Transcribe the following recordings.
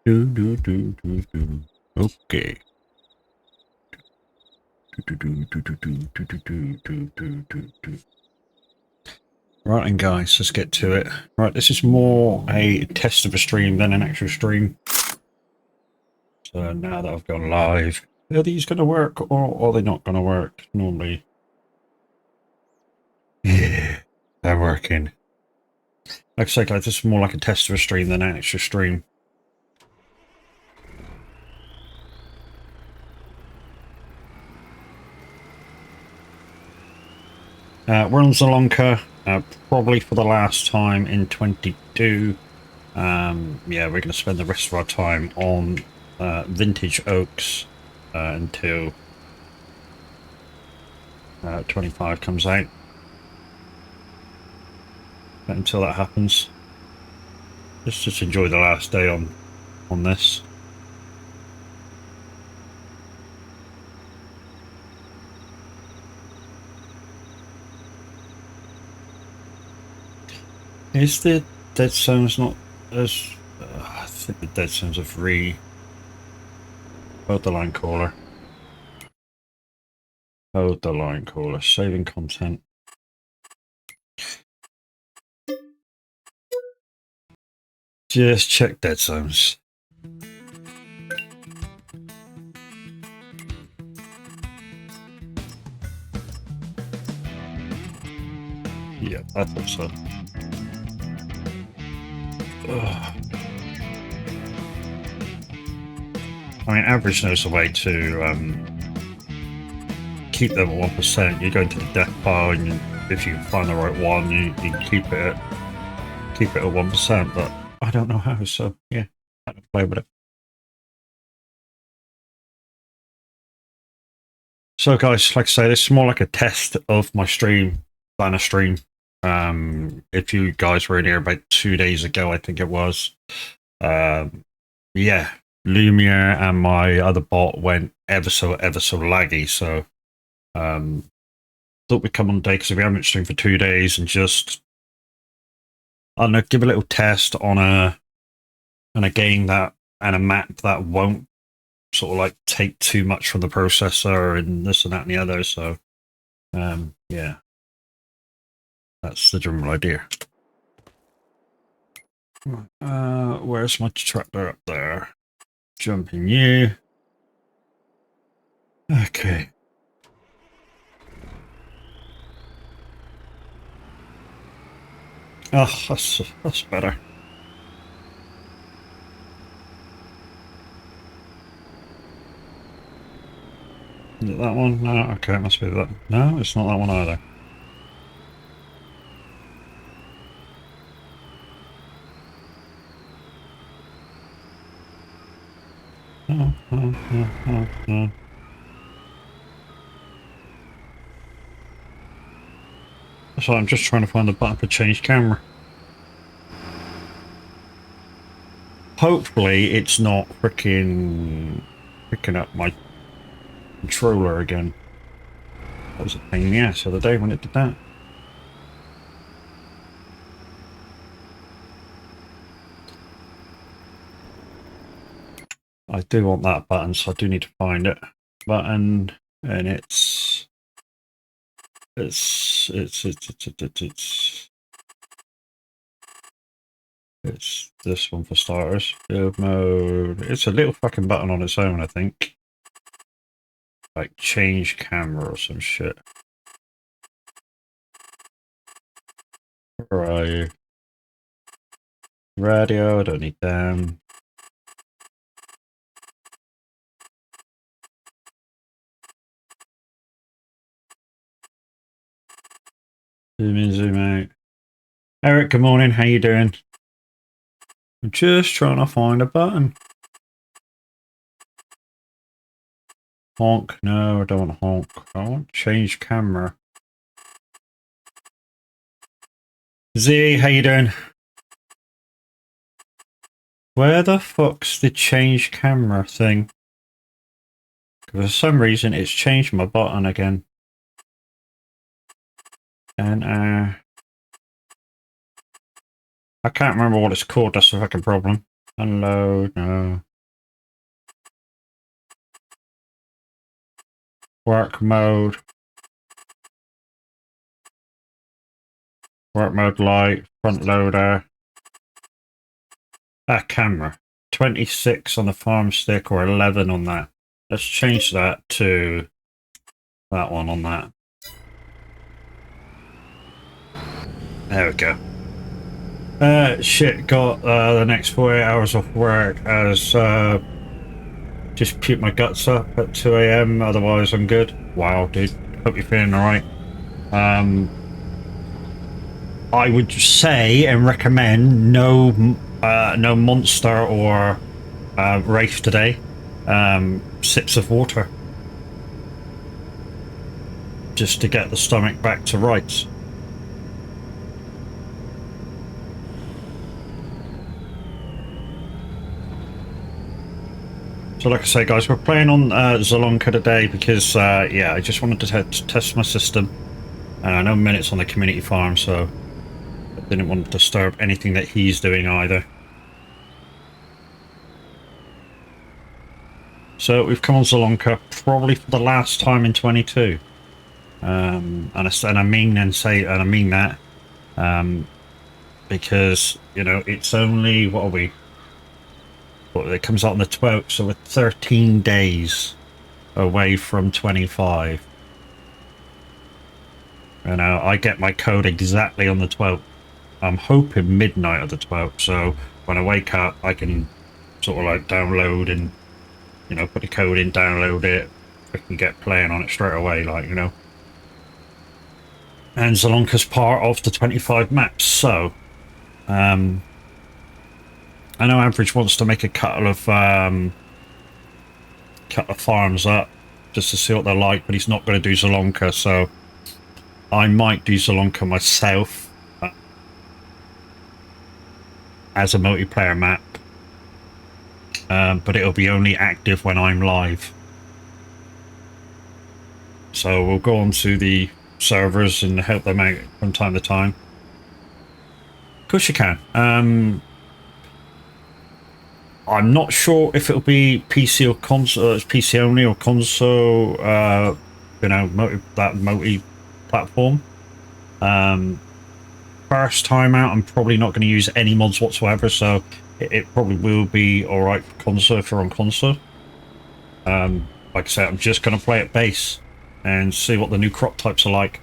Okay. Right, and guys, let's get to it. Right, this is more a test of a stream than an actual stream. So now that I've gone live, are these going to work or are they not going to work? Normally, yeah, they're working. Like I say, guys, this is more like a test of a stream than an actual stream. We're on Zalonka, probably for the last time in 22. Yeah, we're going to spend the rest of our time on vintage oaks until 25 comes out. Until that happens, just enjoy the last day on this. Is the dead zones not as? I think the dead zones are free. Hold the line caller. Hold the line caller. Saving content. Just check dead zones. Yeah, I thought so. Ugh. I mean, average knows the way to keep them at 1%. You go into the death pile, and if you find the right one, you keep it at 1%. But I don't know how, so yeah, I don't play with it. So, guys, like I say, this is more like a test of my stream than a stream. If you guys were in here about 2 days ago, I think it was. Yeah, Lumiere and my other bot went ever so laggy. So, thought we'd come on today because we haven't streamed for 2 days and just, I don't know, give a little test on a game that and a map that won't sort of like take too much from the processor and this and that and the other. So, yeah. That's the general idea. Where's my tractor up there? Jumping you. Okay. Oh, that's better. Is it that one? No, okay, it must be that. No, it's not that one either. So I'm just trying to find the button for change camera. Hopefully it's not freaking up my controller again. That was a pain in the ass the other day when it did that. I do want that button, so I do need to find it. Button, and it's this one for starters. Build mode. It's a little fucking button on its own, I think. Like change camera or some shit. Where are you? Radio, I don't need them. Zoom in, zoom out. Eric, good morning. How you doing? I'm just trying to find a button. Honk. No, I don't want honk. I want change camera. Z, how you doing? Where the fuck's the change camera thing? For some reason, it's changed my button again. And I can't remember what it's called. That's the fucking problem. Unload, no. Work mode. Work mode light, front loader. Camera. 26 on the farm stick or 11 on that. Let's change that to that one on that. There we go. Shit, got the next 48 hours off work as just puke my guts up at 2 AM, otherwise I'm good. Wow, dude. Hope you're feeling alright. I would say and recommend no monster or wraith today. Sips of water. Just to get the stomach back to rights. So like I say, guys, we're playing on Zalonka today because, yeah, I just wanted to test my system. No minutes on the community farm, so I didn't want to disturb anything that he's doing either. So we've come on Zalonka probably for the last time in 22. And I mean that because, you know, it's only, what are we? Well, it comes out on the 12th, so we're 13 days away from 25. You know, I get my code exactly on the 12th. I'm hoping midnight of the 12th, so when I wake up, I can sort of like download and, you know, put the code in, download it, I can get playing on it straight away, like, you know. And Zalonka's part of the 25 maps, so I know Average wants to make a couple of farms up just to see what they're like, but he's not going to do Zalonka, so I might do Zalonka myself as a multiplayer map, but it'll be only active when I'm live. So we'll go on to the servers and help them out from time to time. Of course you can. I'm not sure if it'll be PC or console. It's PC only or console. You know, multi-platform. First time out, I'm probably not going to use any mods whatsoever, so it probably will be all right for console if you're on console. Like I said, I'm just going to play at base and see what the new crop types are like.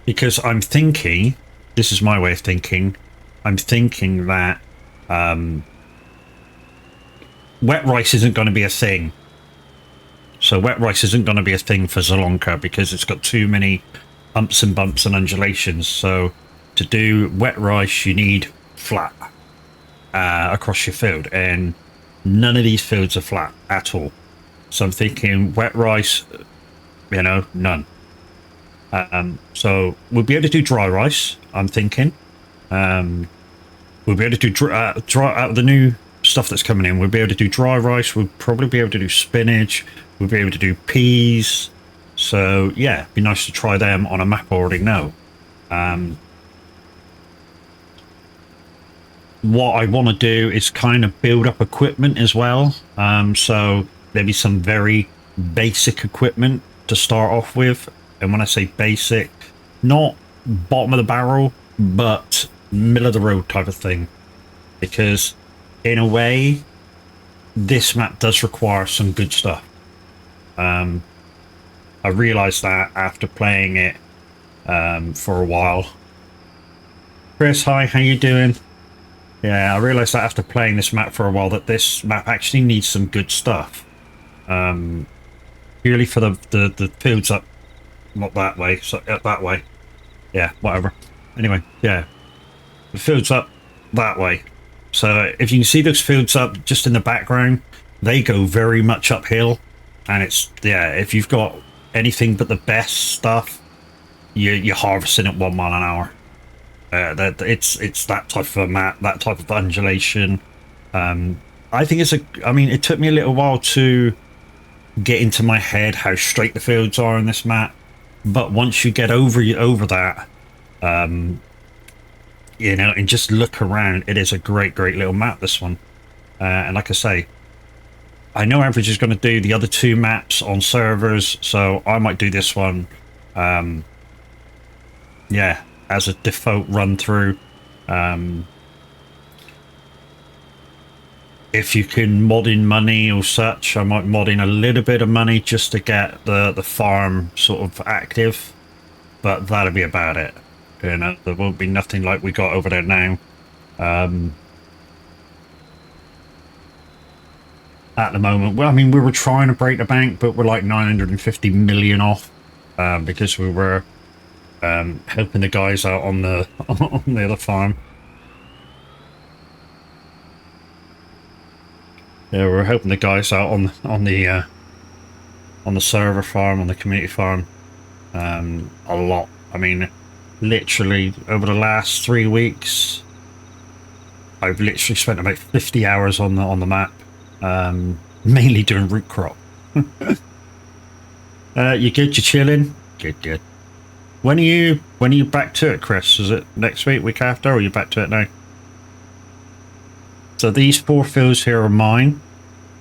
Because I'm thinking, this is my way of thinking. I'm thinking that wet rice isn't going to be a thing. So wet rice isn't going to be a thing for Zalonka because it's got too many humps and bumps and undulations. So to do wet rice, you need flat across your field, and none of these fields are flat at all. So I'm thinking wet rice, you know, none. So we'll be able to do dry rice, I'm thinking. We'll be able to do dry out of the new stuff that's coming in. We'll be able to do dry rice. We'll probably be able to do spinach. We'll be able to do peas. So yeah, it'd be nice to try them on a map I already know. What I want to do is kind of build up equipment as well. So maybe some very basic equipment to start off with. And when I say basic, not bottom of the barrel, but middle of the road type of thing, because in a way this map does require some good stuff. I realized that after playing it for a while. Chris, hi, how you doing? Yeah, I realized that after playing this map for a while that this map actually needs some good stuff, purely for the fields up, not that way, so that way, yeah, whatever. Anyway, yeah, the fields up that way. So if you can see those fields up just in the background, they go very much uphill, and it's, yeah, if you've got anything but the best stuff, you're harvesting at 1 mile an hour. It's that type of a map, that type of undulation. I think I mean, it took me a little while to get into my head how straight the fields are in this map, but once you get over that, you know, and just look around. It is a great little map, this one. And like I say, I know Average is going to do the other 2 maps on servers, so I might do this one, yeah, as a default run through. If you can mod in money or such, I might mod in a little bit of money just to get the farm sort of active, but that'll be about it. You know, there won't be nothing like we got over there now. At the moment, well, I mean, we were trying to break the bank, but we're like 950 million off, because we were helping the guys out on the on the other farm. Yeah, we're helping the guys out on the server farm, on the community farm, a lot. I mean, literally over the last 3 weeks, I've literally spent about 50 hours on the map, mainly doing root crop. You good? You chilling? Good. When are you back to it, Chris? Is it next week, week after, or are you back to it now? So these 4 fields here are mine.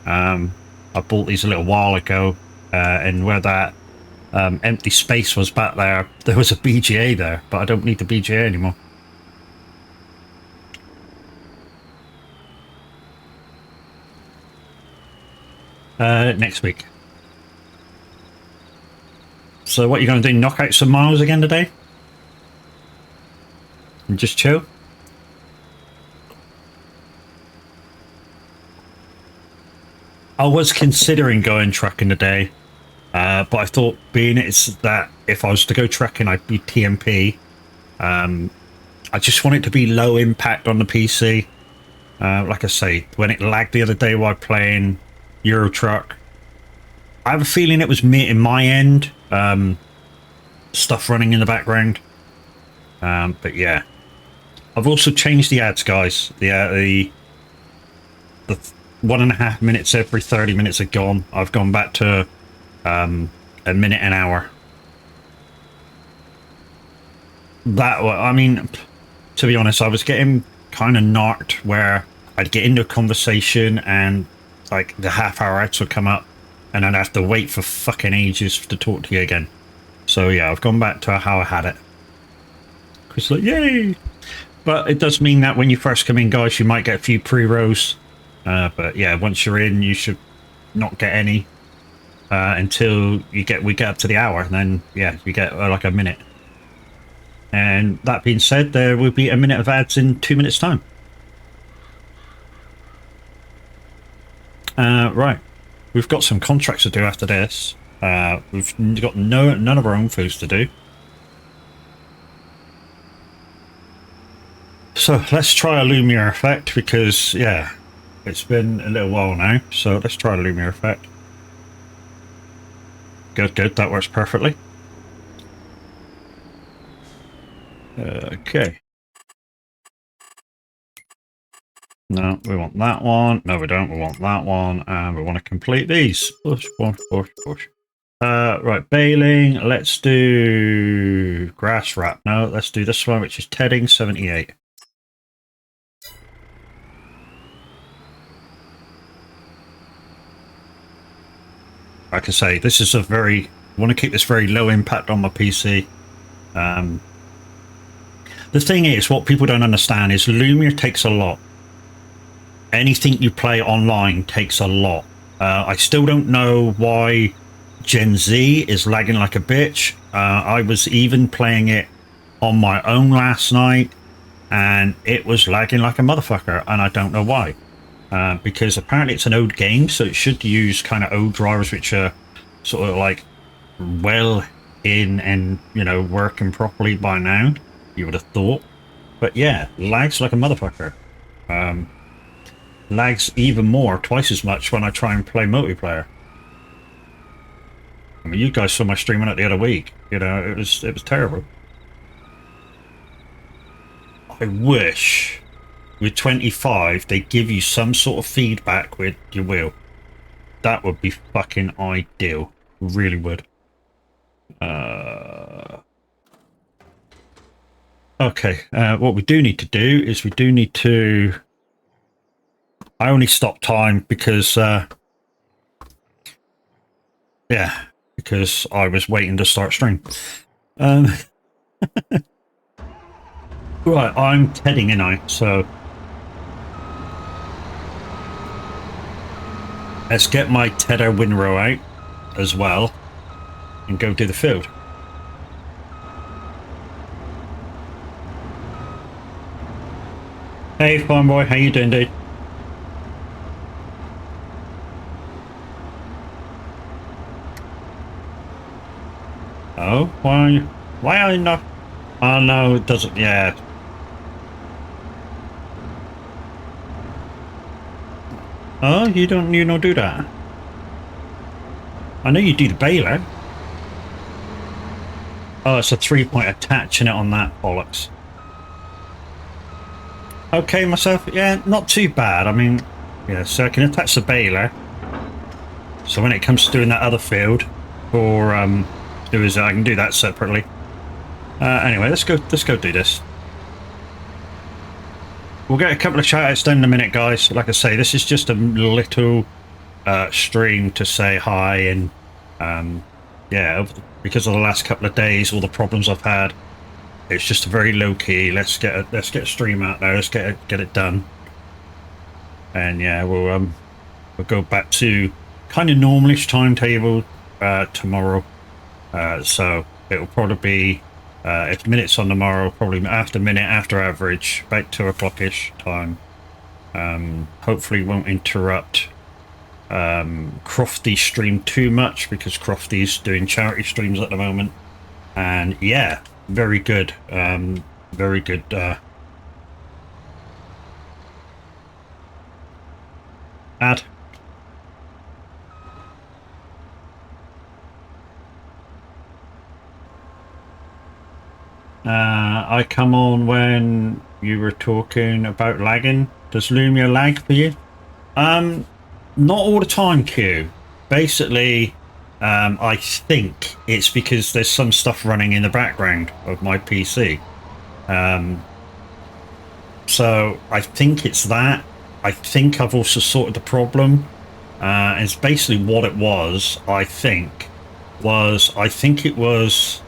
I bought these a little while ago, and where that empty space was back there, there was a BGA there, but I don't need the BGA anymore. Next week. So what are you going to do? Knock out some miles again today? And just chill? I was considering going trucking today, but I thought being it's that if I was to go trucking, I'd be TMP. I just want it to be low impact on the PC. Like I say, when it lagged the other day while playing Euro Truck, I have a feeling it was me in my end, stuff running in the background. But yeah, I've also changed the ads, guys. The 1.5 minutes every 30 minutes are gone. I've gone back to a minute an hour. That, I mean, to be honest, I was getting kind of narked where I'd get into a conversation and like the half-hour ads would come up and I'd have to wait for fucking ages to talk to you again. So yeah, I've gone back to how I had it. It's like, yay! But it does mean that when you first come in, guys, you might get a few pre-rolls. But yeah, once you're in, you should not get any until we get up to the hour. And then yeah, you get like a minute. And that being said, there will be a minute of ads in 2 minutes time. Right, we've got some contracts to do after this. We've got none of our own foods to do. So let's try a Lumiere effect because yeah, it's been a little while now. So let's try a Lumiere effect. Good, that works perfectly. Okay. No, we want that one. No, we don't. We want that one. And we want to complete these. Push. Right, baling. Let's do grass wrap. No, let's do this one, which is tedding 78. Like I say, this is a very... I want to keep this very low impact on my PC. The thing is, what people don't understand is Lumiere takes a lot. Anything you play online takes a lot. I still don't know why Gen Z is lagging like a bitch. I was even playing it on my own last night and it was lagging like a motherfucker, and I don't know why. Because apparently it's an old game, so it should use kind of old drivers which are sort of like well in and, you know, working properly by now, you would have thought. But yeah, lags like a motherfucker. Lags even more, twice as much when I try and play multiplayer. I mean, you guys saw my stream on it the other week. You know, it was terrible. I wish with 25 they give you some sort of feedback with your wheel. That would be fucking ideal. Really would. Okay, what we do need to do is we do need to... I only stopped time because... yeah, because I was waiting to start stream. Right, I'm heading in now, so... let's get my Tedder windrow out as well and go do the field. Hey, farm boy, how you doing, dude? Oh, why are you not? Oh no, it doesn't. Yeah. Oh, you don't do that. I know you do the baler. Oh, it's a 3-point attaching it on that bollocks. Okay, myself, yeah, not too bad. I mean, yeah, so I can attach the baler. So when it comes to doing that other field, or I can do that separately. Anyway, let's go do this. We'll get a couple of shout outs done in a minute, guys. Like I say, this is just a little stream to say hi and yeah, because of the last couple of days, all the problems I've had. It's just a very low key. Let's get a stream out there. Let's get it done. And yeah, we'll go back to kind of normalish timetable tomorrow. So it'll probably be if minutes on tomorrow, probably after average, about 2 o'clock-ish time. Hopefully won't interrupt Crofty's stream too much because Crofty's doing charity streams at the moment. And yeah, very good. Very good. Ad. I come on when you were talking about lagging. Does Lumia lag for you? Not all the time, Q. Basically, I think it's because there's some stuff running in the background of my PC. So I think it's that. I think I've also sorted the problem. It's basically what it was, I think it was...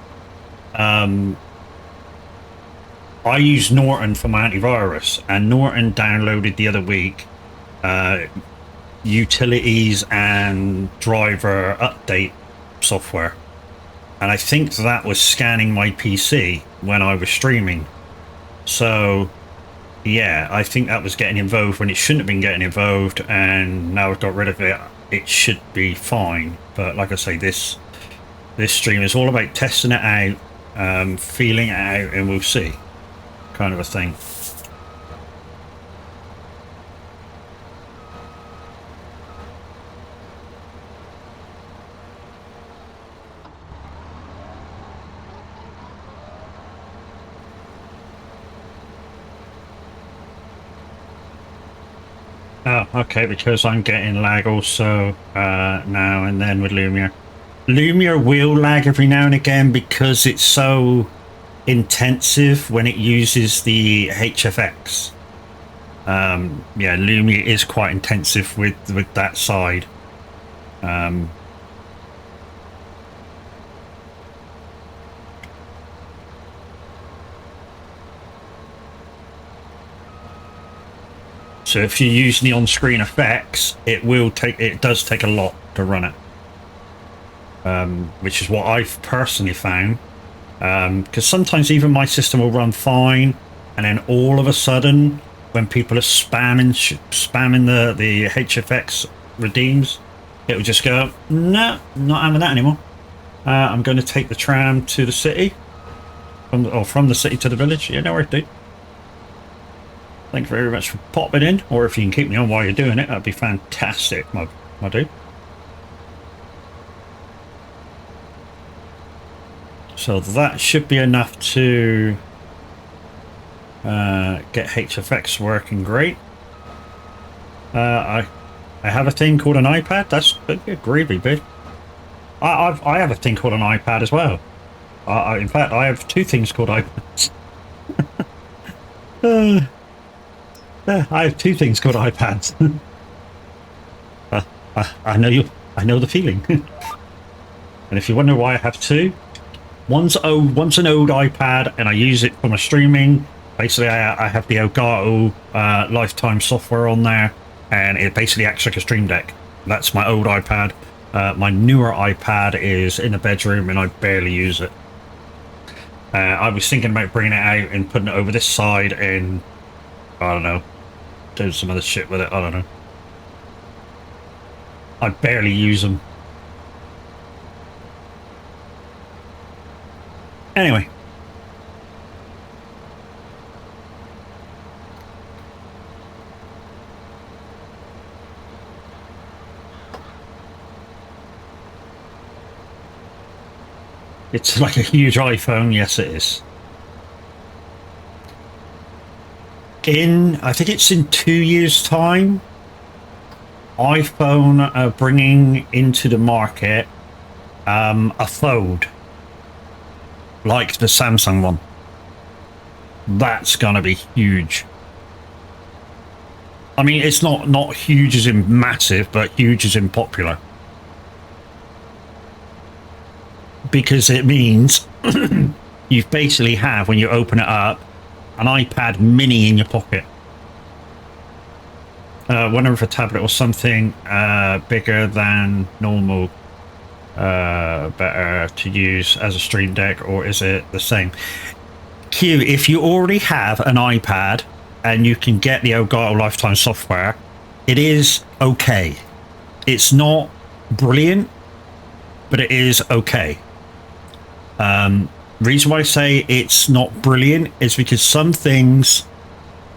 I use Norton for my antivirus, and Norton downloaded the other week utilities and driver update software, and I think that was scanning my PC when I was streaming. So yeah, I think that was getting involved when it shouldn't have been getting involved, and now I've got rid of it. It should be fine. But like I say, this stream is all about testing it out, feeling it out, and we'll see, kind of a thing. Oh, okay, because I'm getting lag also now and then with Lumia. Lumia will lag every now and again because it's so intensive when it uses the HFX. Yeah, Lumia is quite intensive with that side. So if you use the on-screen effects, it does take a lot to run it, which is what I've personally found. Because sometimes even my system will run fine, and then all of a sudden, when people are spamming the HFX redeems, it will just go, no, not having that anymore. I'm going to take the tram to the city, from the city to the village. Yeah, no worries, dude. Thank you very much for popping in, or if you can keep me on while you're doing it, that'd be fantastic, my dude. So that should be enough to get HFX working great. I have a thing called an iPad. That's groovy, bit. I have a thing called an iPad as well. In fact, I have 2 things called iPads. I have two things called iPads. I know you. I know the feeling. And if you wonder why I have two, one's an old iPad, and I use it for my streaming. Basically, I have the Elgato lifetime software on there, and it basically acts like a stream deck. That's my old iPad. My newer iPad is in the bedroom, and I barely use it. I was thinking about bringing it out and putting it over this side, and I don't know, doing some other shit with it. I don't know. I barely use them. Anyway. It's like a huge iPhone. Yes, it is. I think it's in 2 years' time, iPhone are bringing into the market a Fold, like the Samsung one. That's gonna be huge. I mean, it's not huge as in massive, but huge as in popular. Because it means you basically have, when you open it up, an iPad mini in your pocket. Wonder if a tablet or something bigger than normal better to use as a stream deck, or is it the same? Q, if you already have an iPad and you can get the Elgato lifetime software, it is okay. It's not brilliant, but it is okay. Reason why I say it's not brilliant is because some things,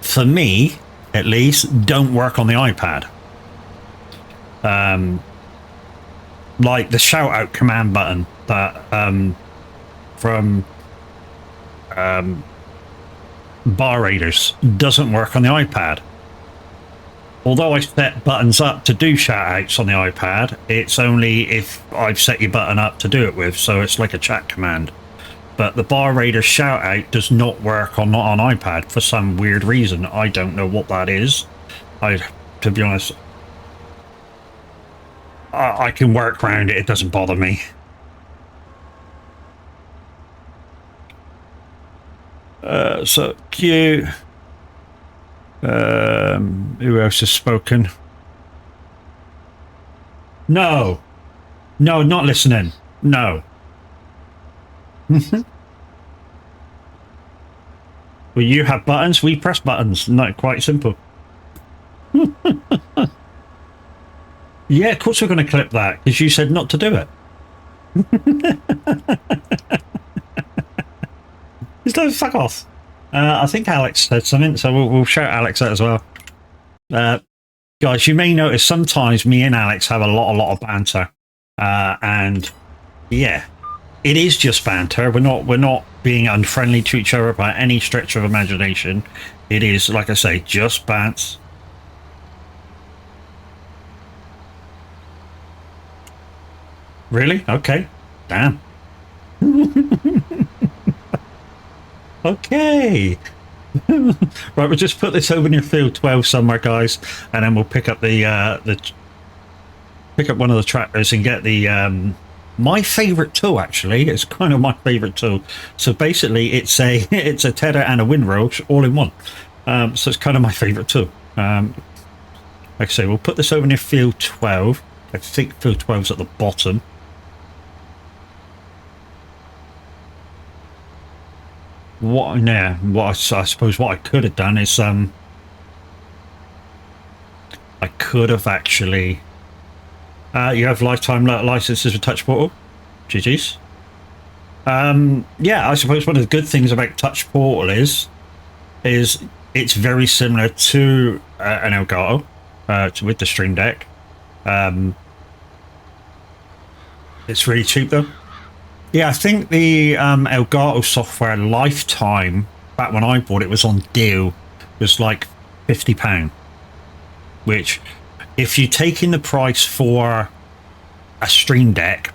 for me at least, don't work on the iPad. Like the shout out command button that from Bar Raiders doesn't work on the iPad. Although I set buttons up to do shout outs on the iPad, it's only if I've set your button up to do it with, so it's like a chat command. But the Bar Raider shout out does not work on iPad for some weird reason. I don't know what that is. To be honest, I can work around it. It doesn't bother me. So Q. Who else has spoken? No, not listening. No. Well, you have buttons, we press buttons. Not quite simple. Yeah, of course we're going to clip that, because you said not to do it. Just don't fuck off. I think Alex said something, so we'll shout Alex out as well. Guys, you may notice sometimes me and Alex have a lot of banter. And yeah, it is just banter. We're not being unfriendly to each other by any stretch of imagination. It is, like I say, just bants. Really? Okay. Damn. Okay. Right, we'll just put this over near field 12 somewhere, guys, and then we'll pick up pick up one of the tractors and get the my favorite tool. Actually, it's kind of my favorite tool. So basically, it's a tedder and a windrow all in one. So it's kind of my favorite tool. Like I say, we'll put this over near field 12. I think field 12's at the bottom. I suppose what I could have done is I could have actually you have lifetime licenses with Touch Portal. GG's. Yeah, I suppose one of the good things about Touch Portal is it's very similar to an Elgato with the Stream Deck. It's really cheap though. Yeah, I think the Elgato software lifetime, back when I bought it, was on deal, was like £50. Which, if you take in the price for a Stream Deck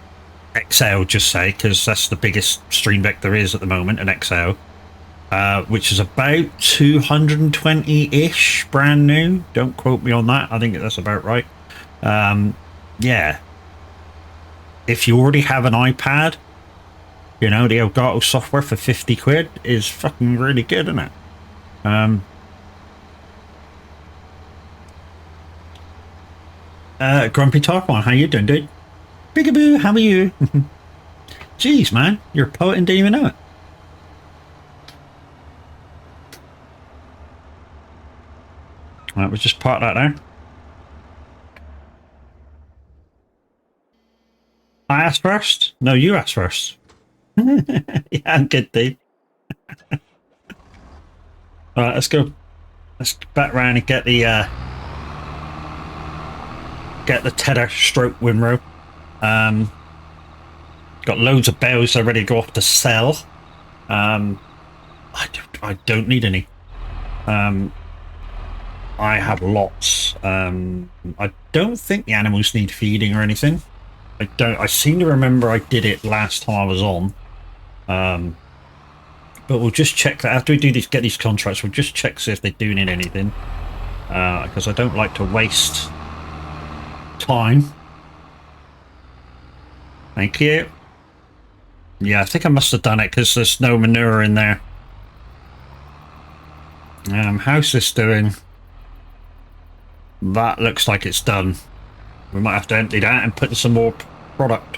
XL, just say, because that's the biggest Stream Deck there is at the moment, an XL, which is about 220-ish brand new. Don't quote me on that. I think that's about right. Yeah. If you already have an iPad, you know, the Elgato software for 50 quid is fucking really good, isn't it? Grumpy Tarpon, how you doing, dude? Bigaboo, how are you? Jeez, man, you're a poet and didn't even know it. Right, we'll just park that there. I asked first? No, you asked first. Yeah, I'm good, dude. Alright, let's go. Let's get back round and get the tether stroke windrow. Got loads of bells ready to go off to sell. I don't need any. I have lots. I don't think the animals need feeding or anything. I seem to remember I did it last time I was on. But we'll just check that after we do these, get these contracts. We'll just check see if they do need anything, because I don't like to waste time. Thank you. Yeah, I think I must have done it because there's no manure in there. How's this doing? That looks like it's done. We might have to empty that and put some more product.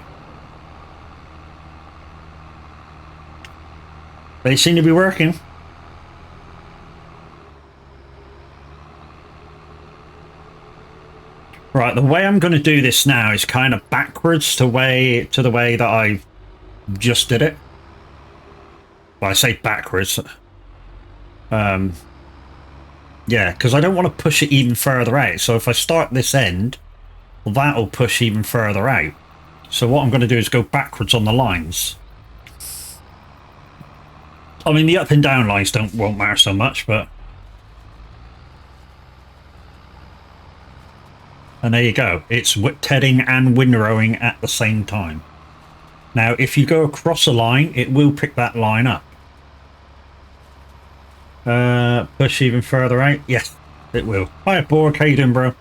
They seem to be working. Right, the way I'm going to do this now is kind of backwards to the way that I just did it. Well, I say backwards. Yeah, because I don't want to push it even further out. So if I start this end, well, that'll push even further out. So what I'm going to do is go backwards on the lines. I mean, the up and down lines won't matter so much, but... And there you go. It's tedding and windrowing at the same time. Now, if you go across a line, it will pick that line up. Push even further out? Yes, it will. Hiya, Borg. How you doing, bro?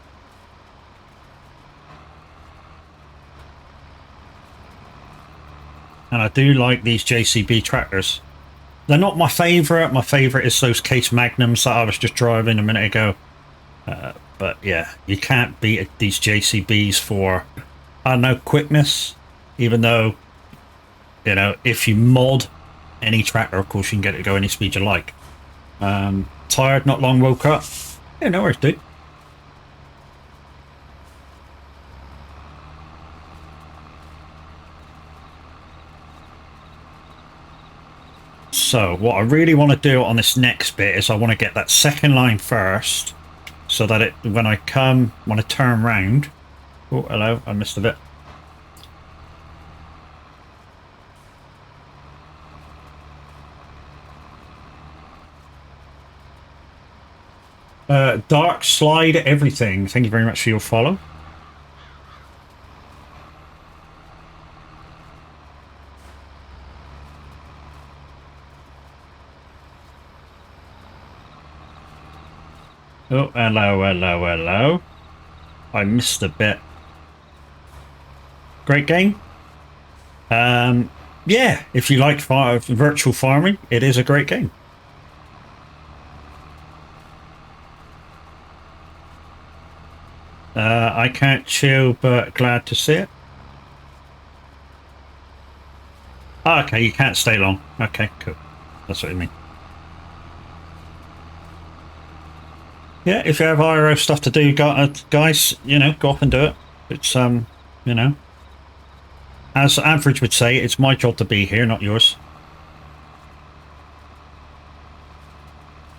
And I do like these JCB tractors. They're not my favourite. My favourite is those Case Magnums that I was just driving a minute ago. But yeah, you can't beat these JCBs for, I don't know, quickness. Even though, you know, if you mod any tractor, of course you can get it to go any speed you like. Tired, not long woke up. Yeah, no worries, dude. So what I really want to do on this next bit is I want to get that second line first, so that when I turn round. Oh, hello, I missed a bit. Dark Slide Everything, thank you very much for your follow. Oh, hello. I missed a bit. Great game. Yeah, if you like virtual farming, it is a great game. I can't chill, but glad to see it. Oh, okay, you can't stay long. Okay, cool. That's what you mean. Yeah, if you have IRO stuff to do, guys, you know, go off and do it. It's, you know, as Average would say, it's my job to be here, not yours.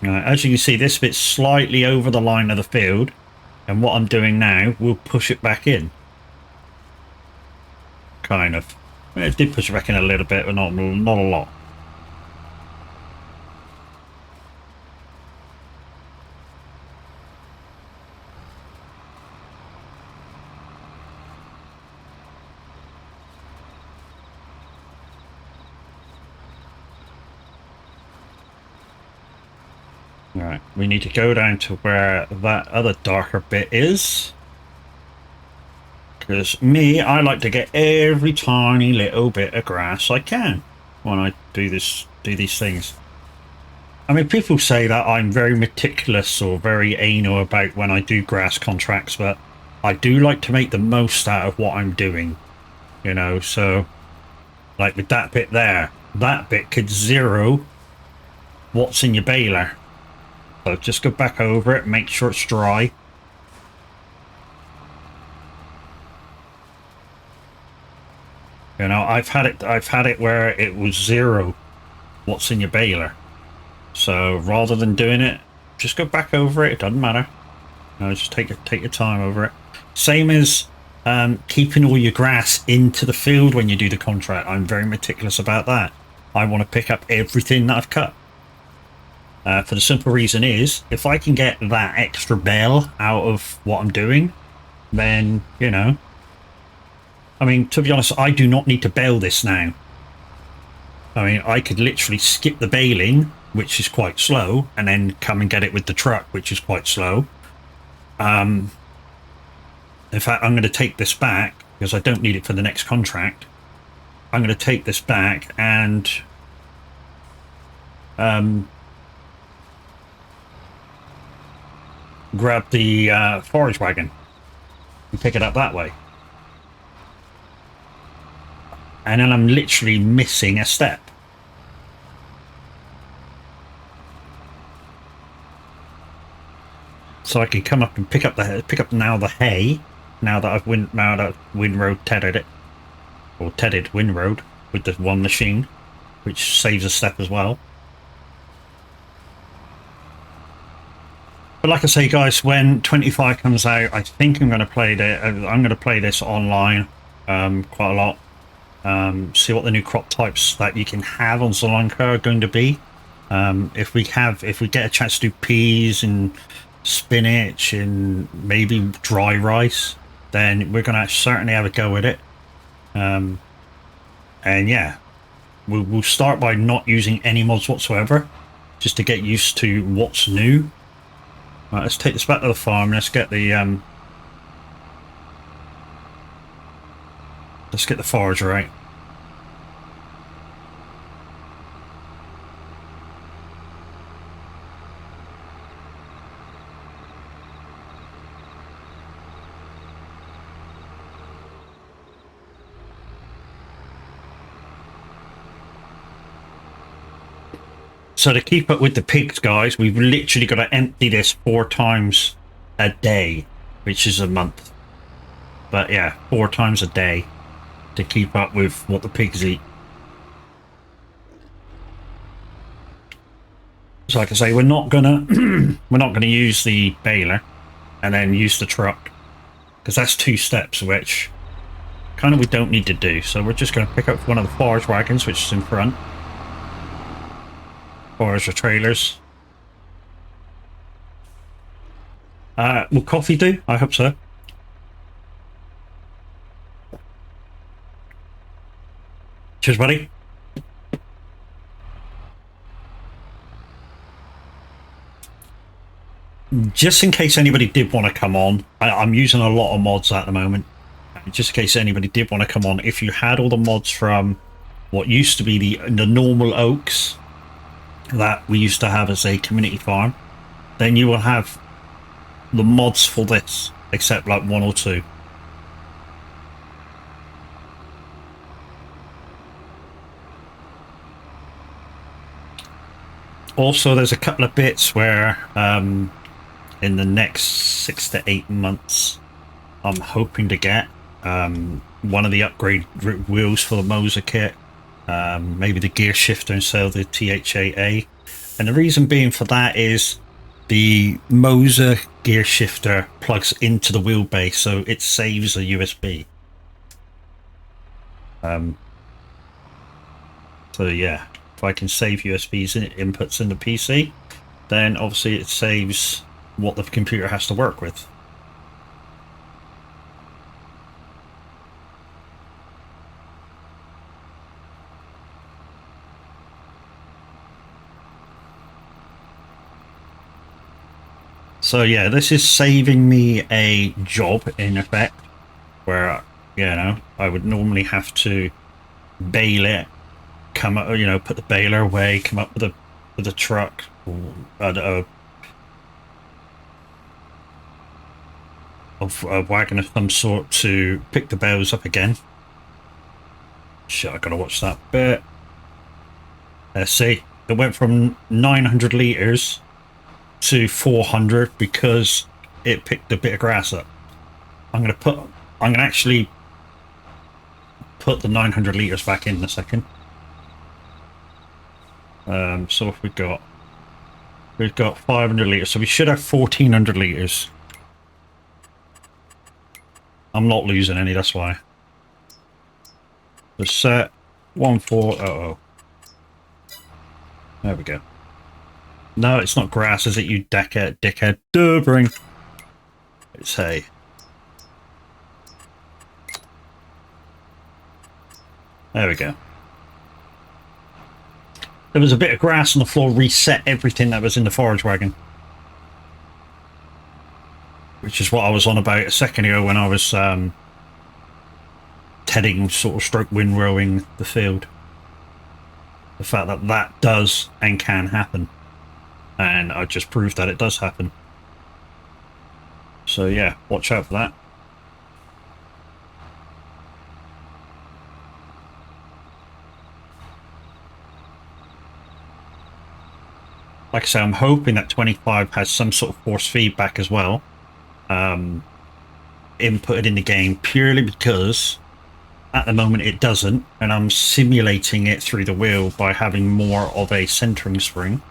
As you can see, this bit's slightly over the line of the field, and what I'm doing now will push it back in. Kind of. It did push it back in a little bit, but not a lot. Right, we need to go down to where that other darker bit is. Because I like to get every tiny little bit of grass I can when I do these things. I mean, people say that I'm very meticulous or very anal about when I do grass contracts, but I do like to make the most out of what I'm doing, you know. So, like with that bit there, that bit could zero what's in your baler. So just go back over it, make sure it's dry. You know, I've had it where it was zero what's in your baler. So rather than doing it, just go back over it. It doesn't matter. You know, just take your time over it. Same as keeping all your grass into the field when you do the contract. I'm very meticulous about that. I want to pick up everything that I've cut. For the simple reason is, if I can get that extra bale out of what I'm doing, then, you know, I mean, to be honest, I do not need to bale this now. I mean, I could literally skip the baling, which is quite slow, and then come and get it with the truck, which is quite slow. In fact, I'm going to take this back because I don't need it for the next contract. I'm going to take this back and grab the forage wagon and pick it up that way. And then I'm literally missing a step. So I can come up and pick up now the hay. Now that I've windroad tedded it, or tedded windroad with the one machine, which saves a step as well. But like I say, guys, when 25 comes out, I think I'm going to play this online quite a lot. See what the new crop types that you can have on Sri Lanka are going to be. If we get a chance to do peas and spinach and maybe dry rice, then we're going to certainly have a go with it. And yeah, we'll start by not using any mods whatsoever, just to get used to what's new. Right, let's take this back to the farm. Let's get the forager out. So to keep up with the pigs, guys, we've literally got to empty this 4 times a day, which is a month. But yeah, 4 times a day to keep up with what the pigs eat. So like I say, we're not gonna use the baler and then use the truck, because that's 2 steps, which kind of we don't need to do. So we're just going to pick up one of the forage wagons, which is in front. Forager trailers. Will coffee do? I hope so. Cheers, buddy. Just in case anybody did want to come on, I'm using a lot of mods at the moment. Just in case anybody did want to come on, if you had all the mods from what used to be the normal oaks that we used to have as a community farm, then you will have the mods for this, except like 1 or 2. Also, there's a couple of bits where in the next 6 to 8 months I'm hoping to get one of the upgrade wheels for the Moser kit, maybe the gear shifter instead of the THAA. And the reason being for that is the Moser gear shifter plugs into the wheelbase, so it saves a USB. So yeah, if I can save USBs inputs in the PC, then obviously it saves what the computer has to work with. So yeah, this is saving me a job in effect, where, you know, I would normally have to bale it, come up, you know, put the baler away, come up with a truck, or a wagon of some sort to pick the bales up again. Shit, I gotta watch that bit. Let's see, it went from 900 litres to 400 because it picked a bit of grass up. I'm gonna actually put the 900 litres back in a second. So if we've got 500 litres, so we should have 1400 litres. I'm not losing any, that's why. The set 1400. There we go. No, it's not grass, is it, you dickhead? Bring. It's hay. There we go. There was a bit of grass on the floor, reset everything that was in the forage wagon. Which is what I was on about a second ago when I was tedding, sort of stroke windrowing the field. The fact that that does and can happen. And I just proved that it does happen. So yeah, watch out for that. Like I say, I'm hoping that 25 has some sort of force feedback as well. Inputted in the game, purely because at the moment it doesn't, and I'm simulating it through the wheel by having more of a centering spring.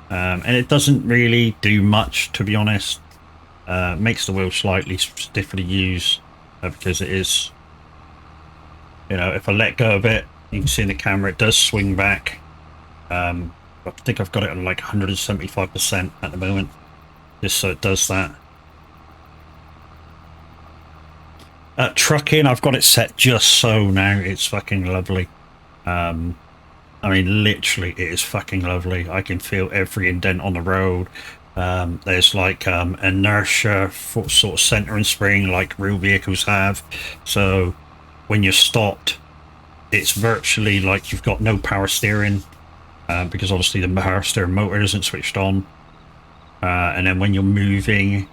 And it doesn't really do much, to be honest. Makes the wheel slightly stiffer to use, because it is, you know, if I let go of it, you can see in the camera it does swing back. I think I've got it on like 175% at the moment, just so it does that. Trucking, I've got it set just so now. It's fucking lovely. I mean, literally, it is fucking lovely. I can feel every indent on the road. There's like inertia for sort of centering spring like real vehicles have. So when you're stopped, it's virtually like you've got no power steering, because obviously the power steering motor isn't switched on. And then when you're moving,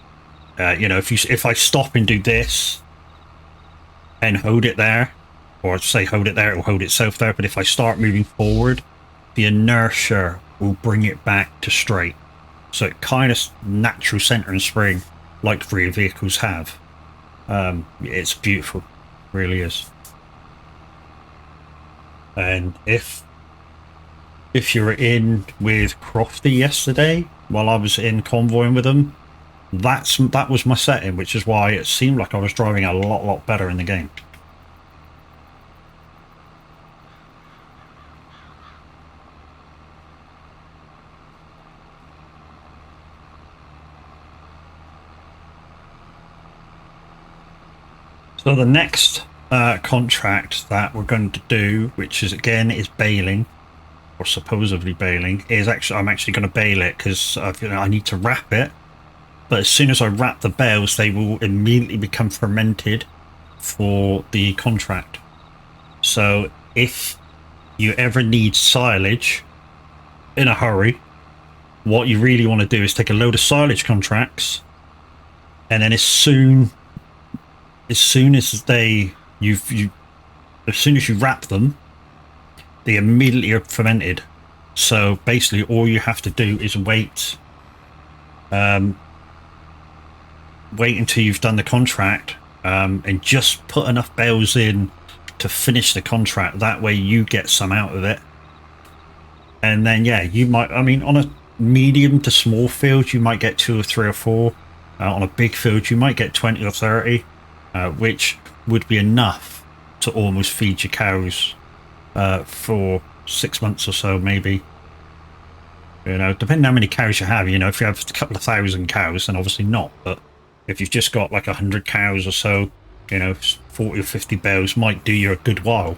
you know, if I stop and do this and hold it there, or say hold it there, it will hold itself there, but if I start moving forward, the inertia will bring it back to straight. So it kind of natural centering spring like rear vehicles have. It's beautiful, really is. And if you were in with Crofty yesterday while I was in convoying with them, that was my setting, which is why it seemed like I was driving a lot better in the game. So the next contract that we're going to do, which is again is baling, or supposedly baling, is I'm actually going to bale it because you know, I need to wrap it. But as soon as I wrap the bales, they will immediately become fermented for the contract. So if you ever need silage in a hurry, what you really want to do is take a load of silage contracts, and then as soon as you wrap them, they immediately are fermented. So basically all you have to do is wait until you've done the contract, and just put enough bales in to finish the contract. That way you get some out of it. And then yeah, you might, I mean, on a medium to small field you might get 2 or 3 or 4. On a big field you might get 20 or 30, which would be enough to almost feed your cows for 6 months or so, maybe. You know, depending on how many cows you have. You know, if you have a couple of thousand cows, then obviously not. But if you've just got like 100 cows or so, you know, 40 or 50 bales might do you a good while.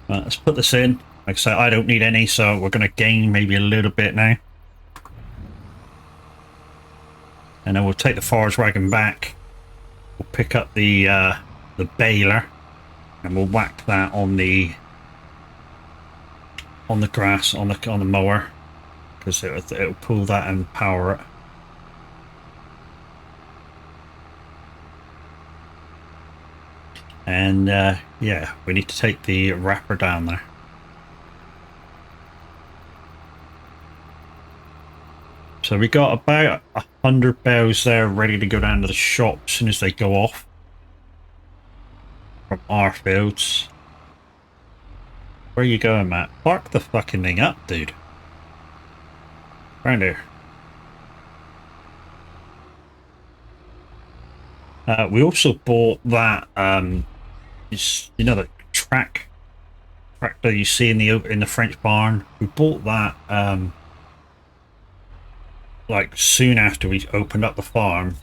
Let's put this in. Like I said, I don't need any, so we're going to gain maybe a little bit now. And then we'll take the forage wagon back. We'll pick up the baler, and we'll whack that on the grass on the mower, because it'll pull that and power it. And yeah, we need to take the wrapper down there. So we got about 100 bales there ready to go down to the shop as soon as they go off from our fields. Where are you going, Matt? Park the fucking thing up, dude. Round here. We also bought that you know, the tractor you see in the French barn. We bought that like soon after we opened up the farm,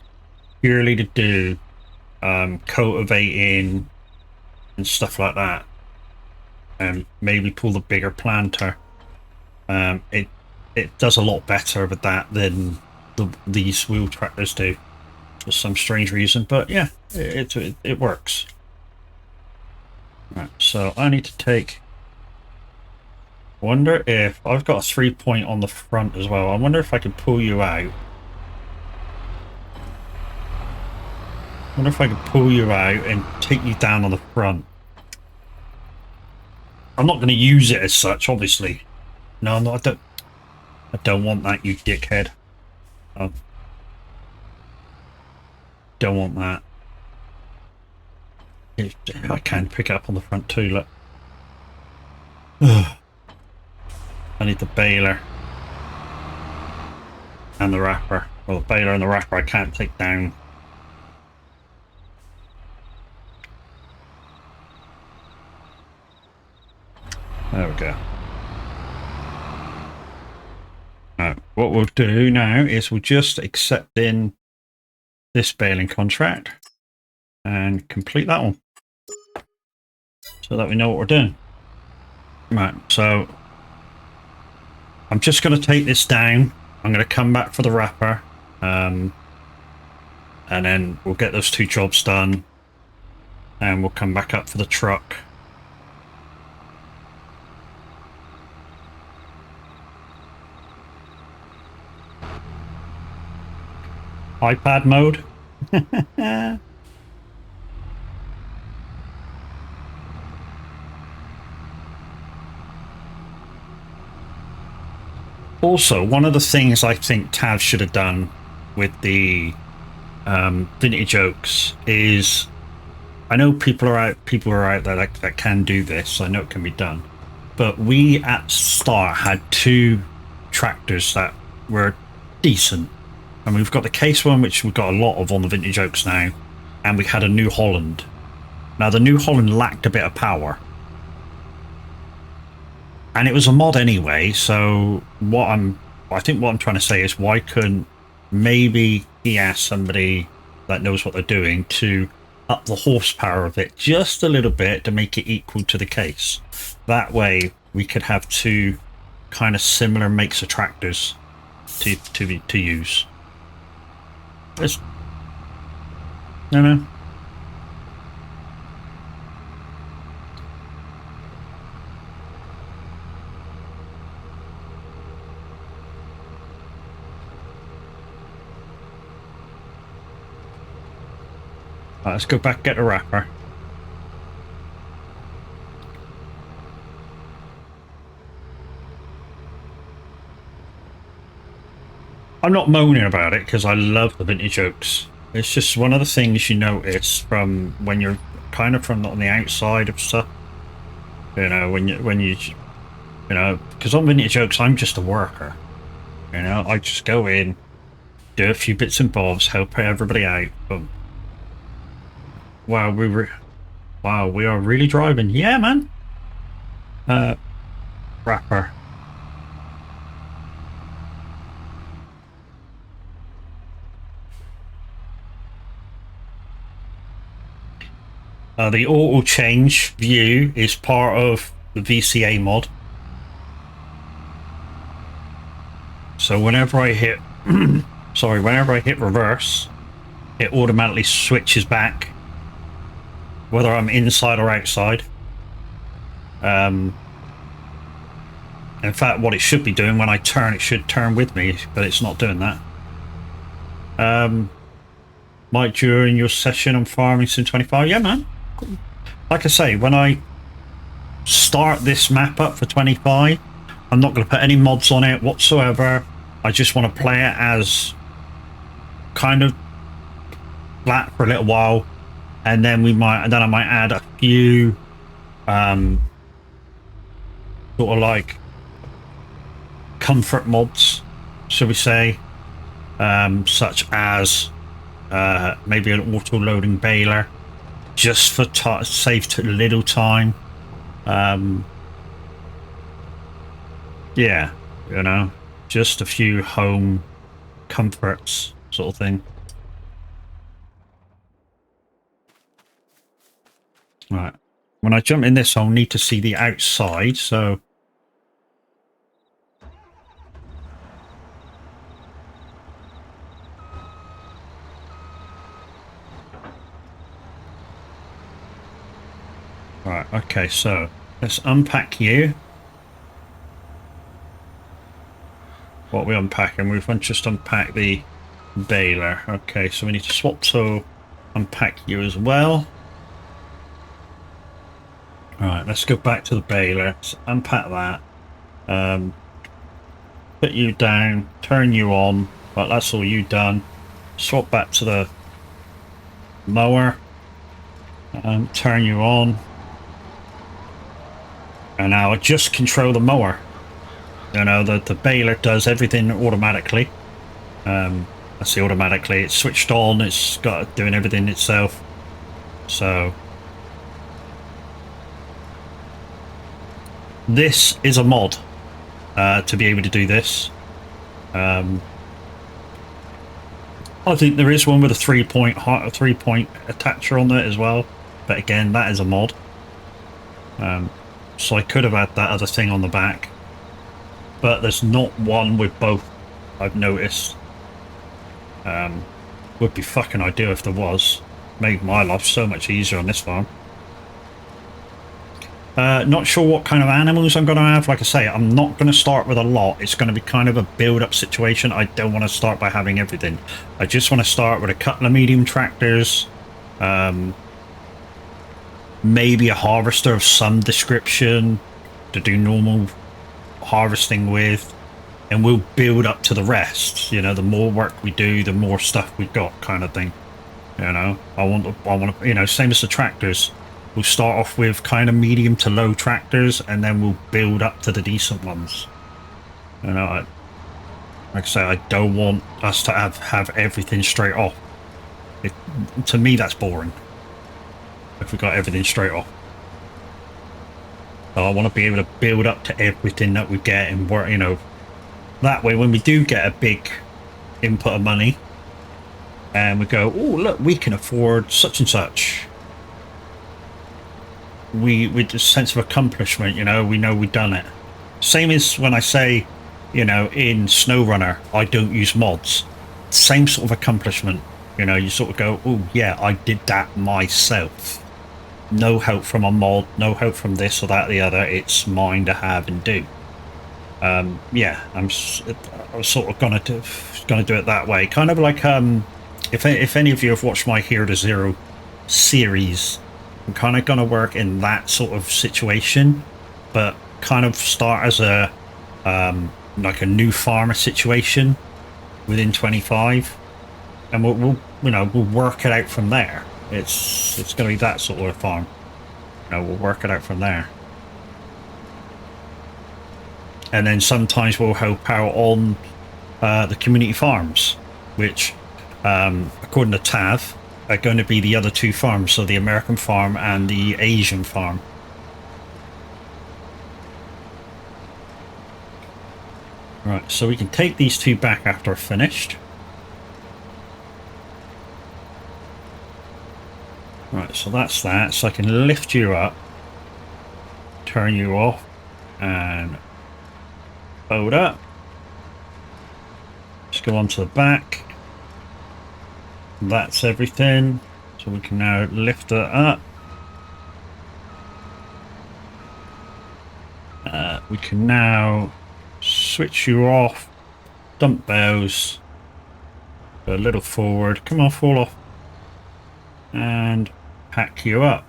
purely to do cultivating and stuff like that, and maybe pull the bigger planter. It does a lot better with that than these wheel tractors do, for some strange reason. But yeah, it works. Right, so I need to take. Wonder if I've got a 3-point on the front as well. I wonder if I can pull you out. Wonder if I could pull you out and take you down on the front. I'm not going to use it as such, obviously. No, I don't want that, you dickhead. I don't want that. I can pick it up on the front too, look. I need the baler and the wrapper. Well, the baler and the wrapper I can't take down. There we go. Now, what we'll do now is we'll just accept in this baling contract and complete that one, so that we know what we're doing. Right, so I'm just going to take this down. I'm going to come back for the wrapper, and then we'll get those 2 jobs done, and we'll come back up for the truck. iPad mode. Also, one of the things I think Tav should have done with the vintage oaks is, I know people are out there that can do this. I know it can be done, but we at start had 2 tractors that were decent. And we've got the case one, which we've got a lot of on the vintage oaks now, and we had a New Holland. Now the New Holland lacked a bit of power, and it was a mod anyway. So I think what I'm trying to say is, why couldn't maybe he ask somebody that knows what they're doing to up the horsepower of it just a little bit to make it equal to the case. That way we could have 2 kind of similar makes of tractors to use. No. Right, let's go back, get a wrapper. I'm not moaning about it because I love the vintage oaks. It's just one of the things you notice from when you're kind of from on the outside of stuff. You know, when you know, because on vintage oaks I'm just a worker. You know, I just go in, do a few bits and bobs, help everybody out. But wow, we are really driving. Yeah, man. Wrapper. The auto change view is part of the VCA mod. So whenever I hit, sorry, whenever I hit reverse, it automatically switches back, whether I'm inside or outside. In fact, what it should be doing when I turn, it should turn with me, but it's not doing that. Mike, during your session on farming sim 25, yeah, man. Like I say, when I start this map up for 25, I'm not going to put any mods on it whatsoever. I just want to play it as kind of flat for a little while, and then I might add a few sort of like comfort mods, shall we say, such as maybe an auto-loading baler, just for save little time. Yeah, you know, just a few home comforts sort of thing. Right, when I jump in this, I'll need to see the outside, so right, okay, so let's unpack you. What are we unpacking? We've just unpacked the baler. Okay, so we need to swap to unpack you as well. Alright, let's go back to the baler. Let's unpack that. Put you down, turn you on. Right, that's all you done. Swap back to the mower. Turn you on. And now I just control the mower. You know, the baler does everything automatically. I say automatically, it's switched on, it's got doing everything itself. So this is a mod to be able to do this. I think there is one with a three-point attacher on there as well, but again, that is a mod. So I could have had that other thing on the back, but there's not one with both, I've noticed. Would be fucking ideal if there was. Made my life so much easier on this farm. Not sure what kind of animals I'm going to have. Like I say, I'm not going to start with a lot. It's going to be kind of a build-up situation. I don't want to start by having everything. I just want to start with a couple of medium tractors. Maybe a harvester of some description to do normal harvesting with. And we'll build up to the rest. You know, the more work we do, the more stuff we've got, kind of thing. You know, I want to, you know, same as the tractors. We'll start off with kind of medium to low tractors, and then we'll build up to the decent ones. You know, like I say, I don't want us to have everything straight off. To me, that's boring. If we got everything straight off. So I want to be able to build up to everything that we get and work, you know. That way, when we do get a big input of money, and we go, oh, look, we can afford such and such. With a sense of accomplishment, you know we've done it. Same as when I say, you know, in SnowRunner, I don't use mods. Same sort of accomplishment. You know, you sort of go, oh, yeah, I did that myself. No help from a mod, no help from this or that or the other. It's mine to have and do. Yeah, I'm sort of gonna do it that way. Kind of like if any of you have watched my Hero to Zero series, I'm kind of gonna work in that sort of situation, but kind of start as a like a new farmer situation within 25, and we'll you know, we'll work it out from there. It's gonna be that sort of farm. You know, we'll work it out from there. And then sometimes we'll help out on the community farms, which, according to Tav, are going to be the other two farms, so the American farm and the Asian farm. Right, so we can take these two back after finished. Right, so that's that. So I can lift you up, turn you off, and load up. go on to the back. That's everything. So we can now lift it up. We can now switch you off, dump bows, go a little forward, come on, fall off, and pack you up.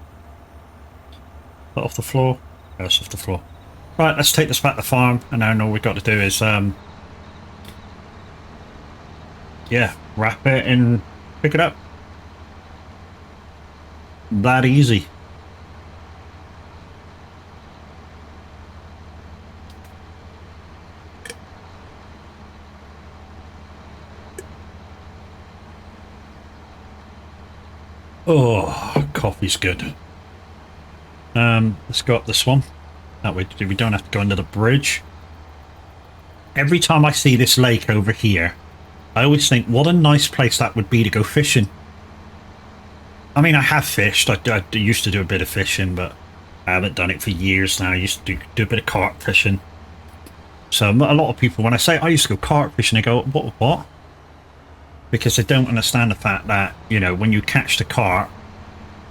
Put off the floor? Oh, it's off the floor. Right, let's take this back to the farm, and now all we've got to do is, yeah, wrap it and pick it up. That easy. Oh, coffee's good. Let's go up this one. That way we don't have to go under the bridge. Every time I see this lake over here, I always think what a nice place that would be to go fishing. I mean, I have fished. I used to do a bit of fishing, but I haven't done it for years now. I used to do a bit of carp fishing. So a lot of people, when I say I used to go carp fishing, they go, what? Because they don't understand the fact that, you know, when you catch the carp,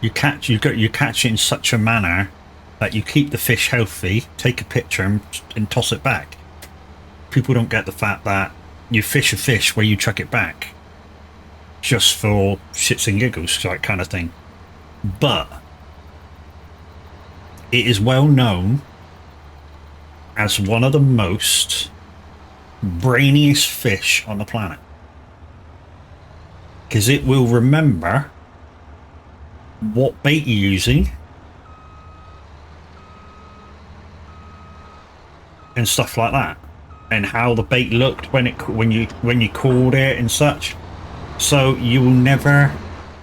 you catch it in such a manner that you keep the fish healthy, take a picture and toss it back. People don't get the fact that you fish a fish where you chuck it back just for shits and giggles, that kind of thing. But it is well known as one of the most brainiest fish on the planet, because it will remember what bait you're using and stuff like that, and how the bait looked when you caught it and such. So you will never,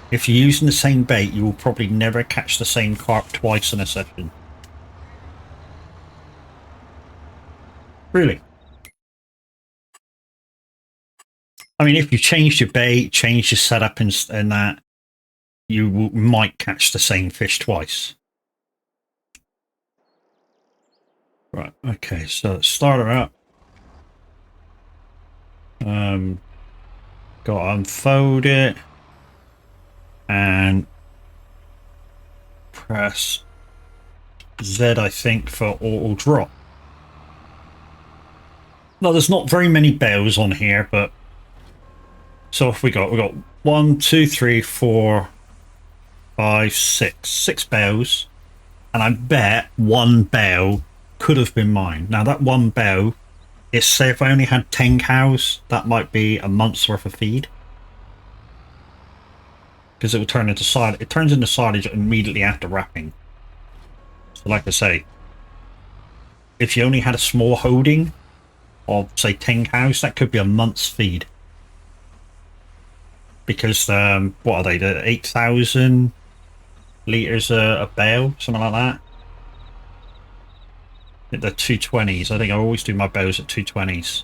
if you're using the same bait, you will probably never catch the same carp twice in a session. Really. I mean, if you changed your bait, changed your setup and that, you might catch the same fish twice. Right, okay, so let's start her up. Got to unfold it and press Z, I think, for auto drop. No, there's not very many bells on here, but so if we got 1, 2, 3, 4, 5, 6 bells, and I bet one bell could have been mine. Now that one bell is, say if I only had 10 cows, that might be a month's worth of feed, because it will turn into silage. It turns into silage immediately after wrapping. So like I say, if you only had a small holding of say 10 cows, that could be a month's feed, because what are they, the 8,000 litres a bale, something like that. The 220s, I think I always do my bales at 220s.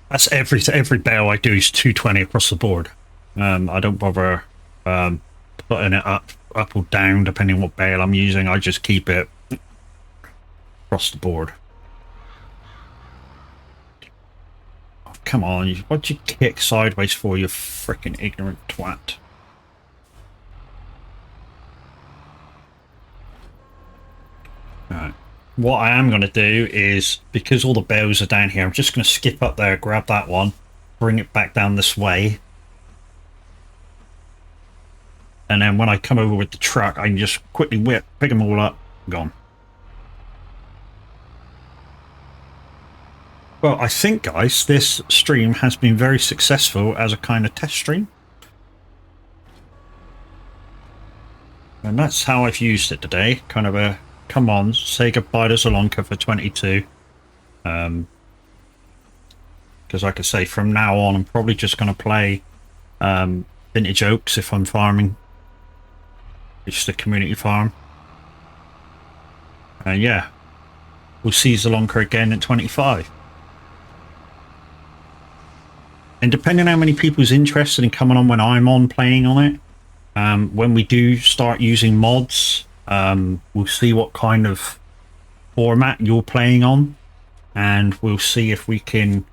That's every bale I do is 220 across the board. I don't bother putting it up or down depending on what bale I'm using. I just keep it across the board. Oh, come on, what'd you kick sideways for, you freaking ignorant twat? Alright. What I am going to do is, because all the bells are down here, I'm just going to skip up there, grab that one, bring it back down this way. And then when I come over with the truck, I can just quickly pick them all up, gone. Well, I think, guys, this stream has been very successful as a kind of test stream. And that's how I've used it today, kind of a come on, say goodbye to Zalonka for 22. Because like I say, from now on, I'm probably just going to play Vintage Oaks if I'm farming. It's just a community farm. And yeah, we'll see Zalonka again at 25. And depending on how many people's interested in coming on when I'm on playing on it, when we do start using mods, we'll see what kind of format you're playing on, and we'll see if we can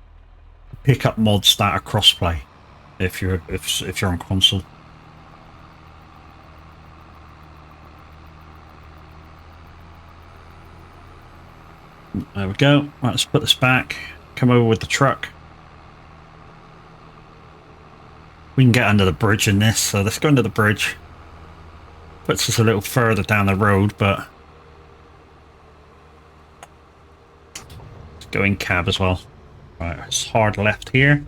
pick up mods that are crossplay if you're on console. There we go. Right, let's put this back. Come over with the truck. We can get under the bridge in this, so let's go under the bridge. Puts us a little further down the road, but let's go in cab as well. Right, it's hard left here.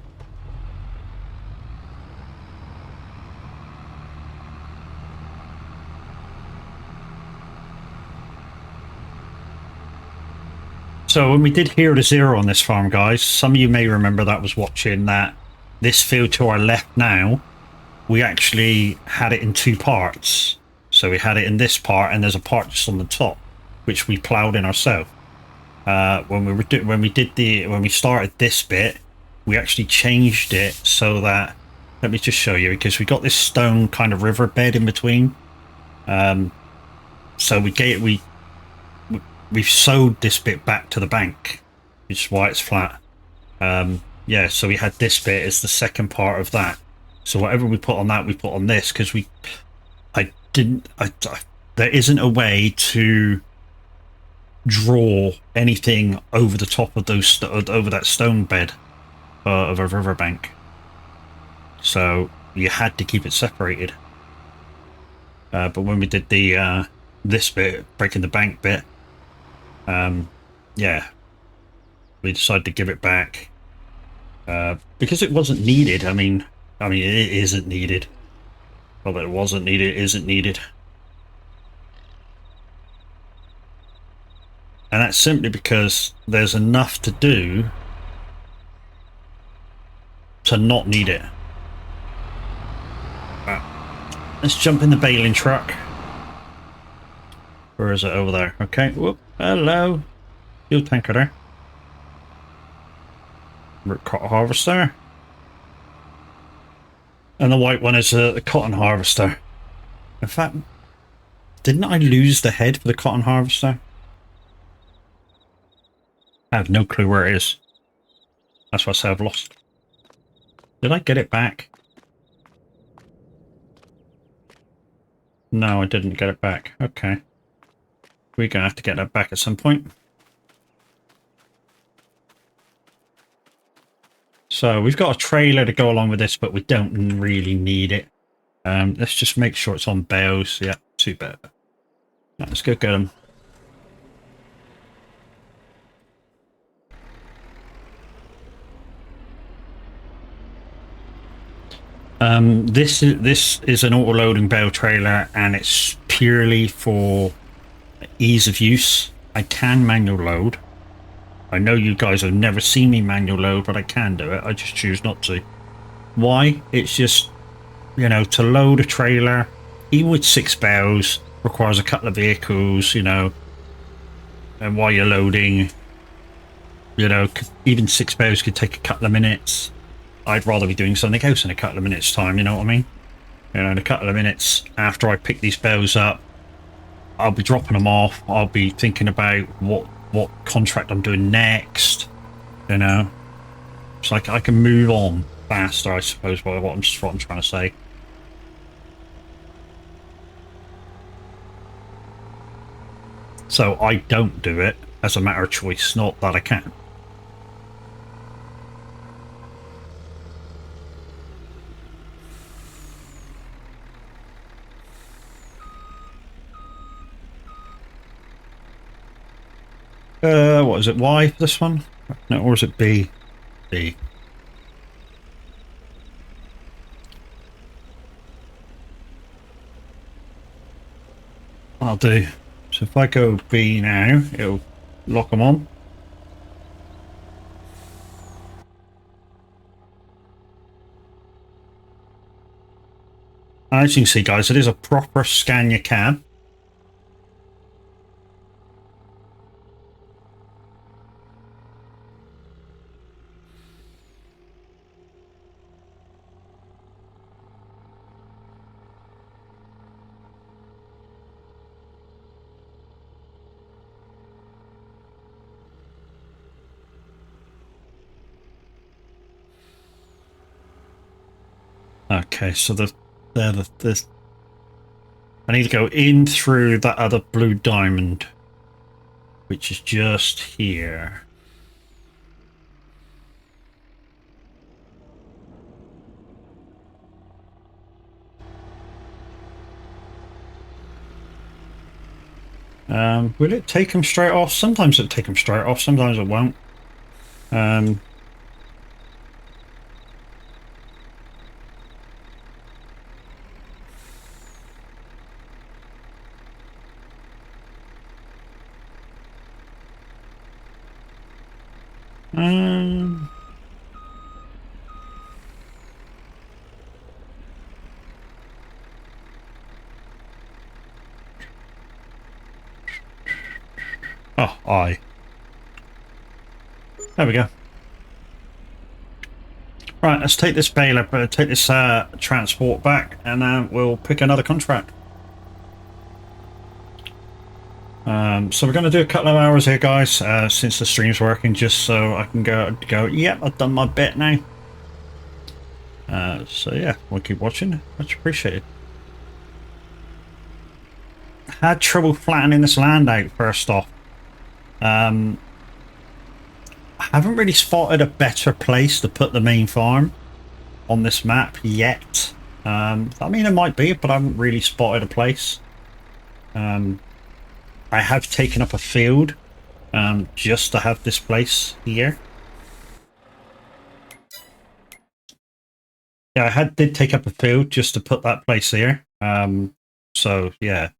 So when we did Hero to Zero on this farm, guys, some of you may remember that was watching that this field to our left now, we actually had it in two parts. So we had it in this part, and there's a part just on the top, which we ploughed in ourselves. When we started this bit, we actually changed it so that, let me just show you, because we got this stone kind of riverbed in between. So we've sewed this bit back to the bank, which is why it's flat. Yeah, so we had this bit as the second part of that. So whatever we put on that, we put on this, because there isn't a way to draw anything over the top of those over that stone bed of a riverbank. So you had to keep it separated. But when we did the this bit, breaking the bank bit, yeah, we decided to give it back because it wasn't needed. I mean, it isn't needed. Well, that it wasn't needed, it isn't needed. And that's simply because there's enough to do to not need it. Let's jump in the baling truck. Where is it? Over there. Okay. Whoop. Hello. Fuel tanker there. Root cotton harvester. And the white one is the cotton harvester. In fact, didn't I lose the head for the cotton harvester? I have no clue where it is. That's what I say I've lost. Did I get it back? No, I didn't get it back. Okay. We're going to have to get that back at some point. So we've got a trailer to go along with this, but we don't really need it. Let's just make sure it's on bales. Yeah, too bad. Right, let's go get them. This is an auto-loading bale trailer, and it's purely for ease of use. I can manual load. I know you guys have never seen me manual load, but I can do it. I just choose not to. Why? It's just, you know, to load a trailer, even with 6 bales, requires a couple of vehicles, you know, and while you're loading, you know, even 6 bales could take a couple of minutes. I'd rather be doing something else in a couple of minutes time, you know what I mean? You know, in a couple of minutes after I pick these bales up, I'll be dropping them off. I'll be thinking about what contract I'm doing next, you know. It's like I can move on faster, I suppose, by what I'm trying to say. So I don't do it as a matter of choice, not that I can. What is it? Y for this one? No, or is it B? B. I'll do. So if I go B now, it'll lock them on. As you can see, guys, it is a proper scan your cab. Okay, so the I need to go in through that other blue diamond, which is just here. Will it take them straight off? Sometimes it'll take them straight off, sometimes it won't. Oh, there we go. Right, let's take this baler, take this transport back, and we'll pick another contract. So we're going to do a couple of hours here, guys, since the stream's working, just so I can go. Yep, I've done my bit now. So yeah, we'll keep watching. Much appreciated. Had trouble flattening this land out first off. I haven't really spotted a better place to put the main farm on this map yet. I mean, it might be, but I haven't really spotted a place. I have taken up a field just to have this place here. Yeah, did take up a field just to put that place here. So yeah.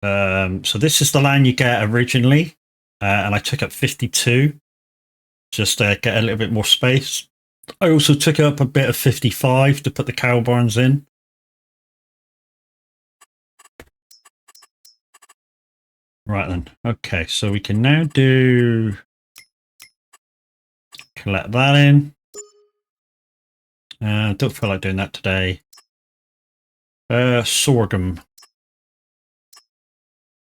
So this is the land you get originally, and I took up 52 just to get a little bit more space. I also took up a bit of 55 to put the cow barns in. Right then. Okay, so we can now collect that in. Don't feel like doing that today. Sorghum.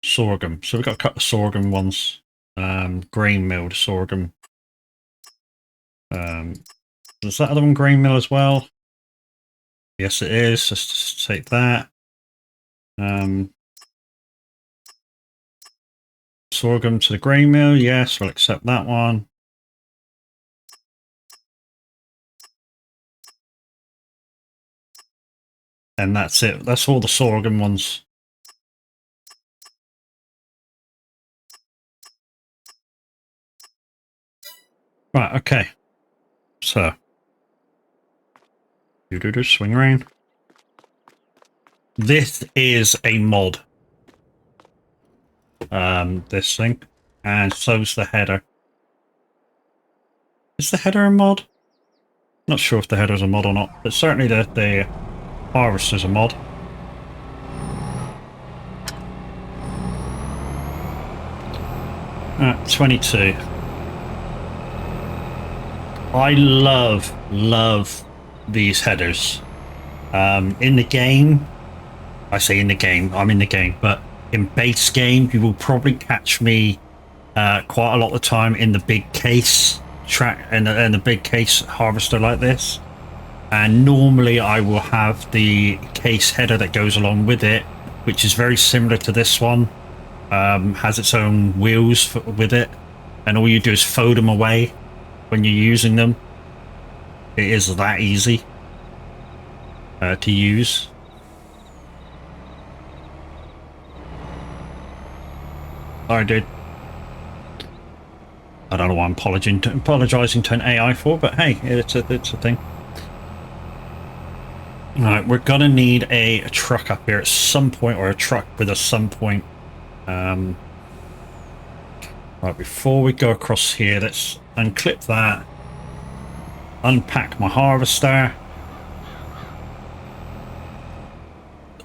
So we've got a couple of sorghum ones. Grain milled sorghum. Is that other one grain mill as well? Yes, it is. Let's just take that. Sorghum to the grain mill. Yes, we'll accept that one. And that's it. That's all the sorghum ones. Right, okay. So. Swing around. This is a mod. This thing. And so's the header. Is the header a mod? Not sure if the header's a mod or not, but certainly the harvester's a mod. Alright, 22. I love these headers. In the game, I say in the game, I'm in the game, but in base game, you will probably catch me quite a lot of the time in the big case track and the big case harvester like this. And normally I will have the case header that goes along with it, which is very similar to this one. Has its own wheels with it, and all you do is fold them away when you're using them. It is that easy to use. Sorry, dude. I don't know why I'm apologizing to an AI for, but hey, it's a thing. Alright, we're gonna need a truck up here at some point, or a truck with a some point. Right, before we go across here, let's unclip that, unpack my harvester,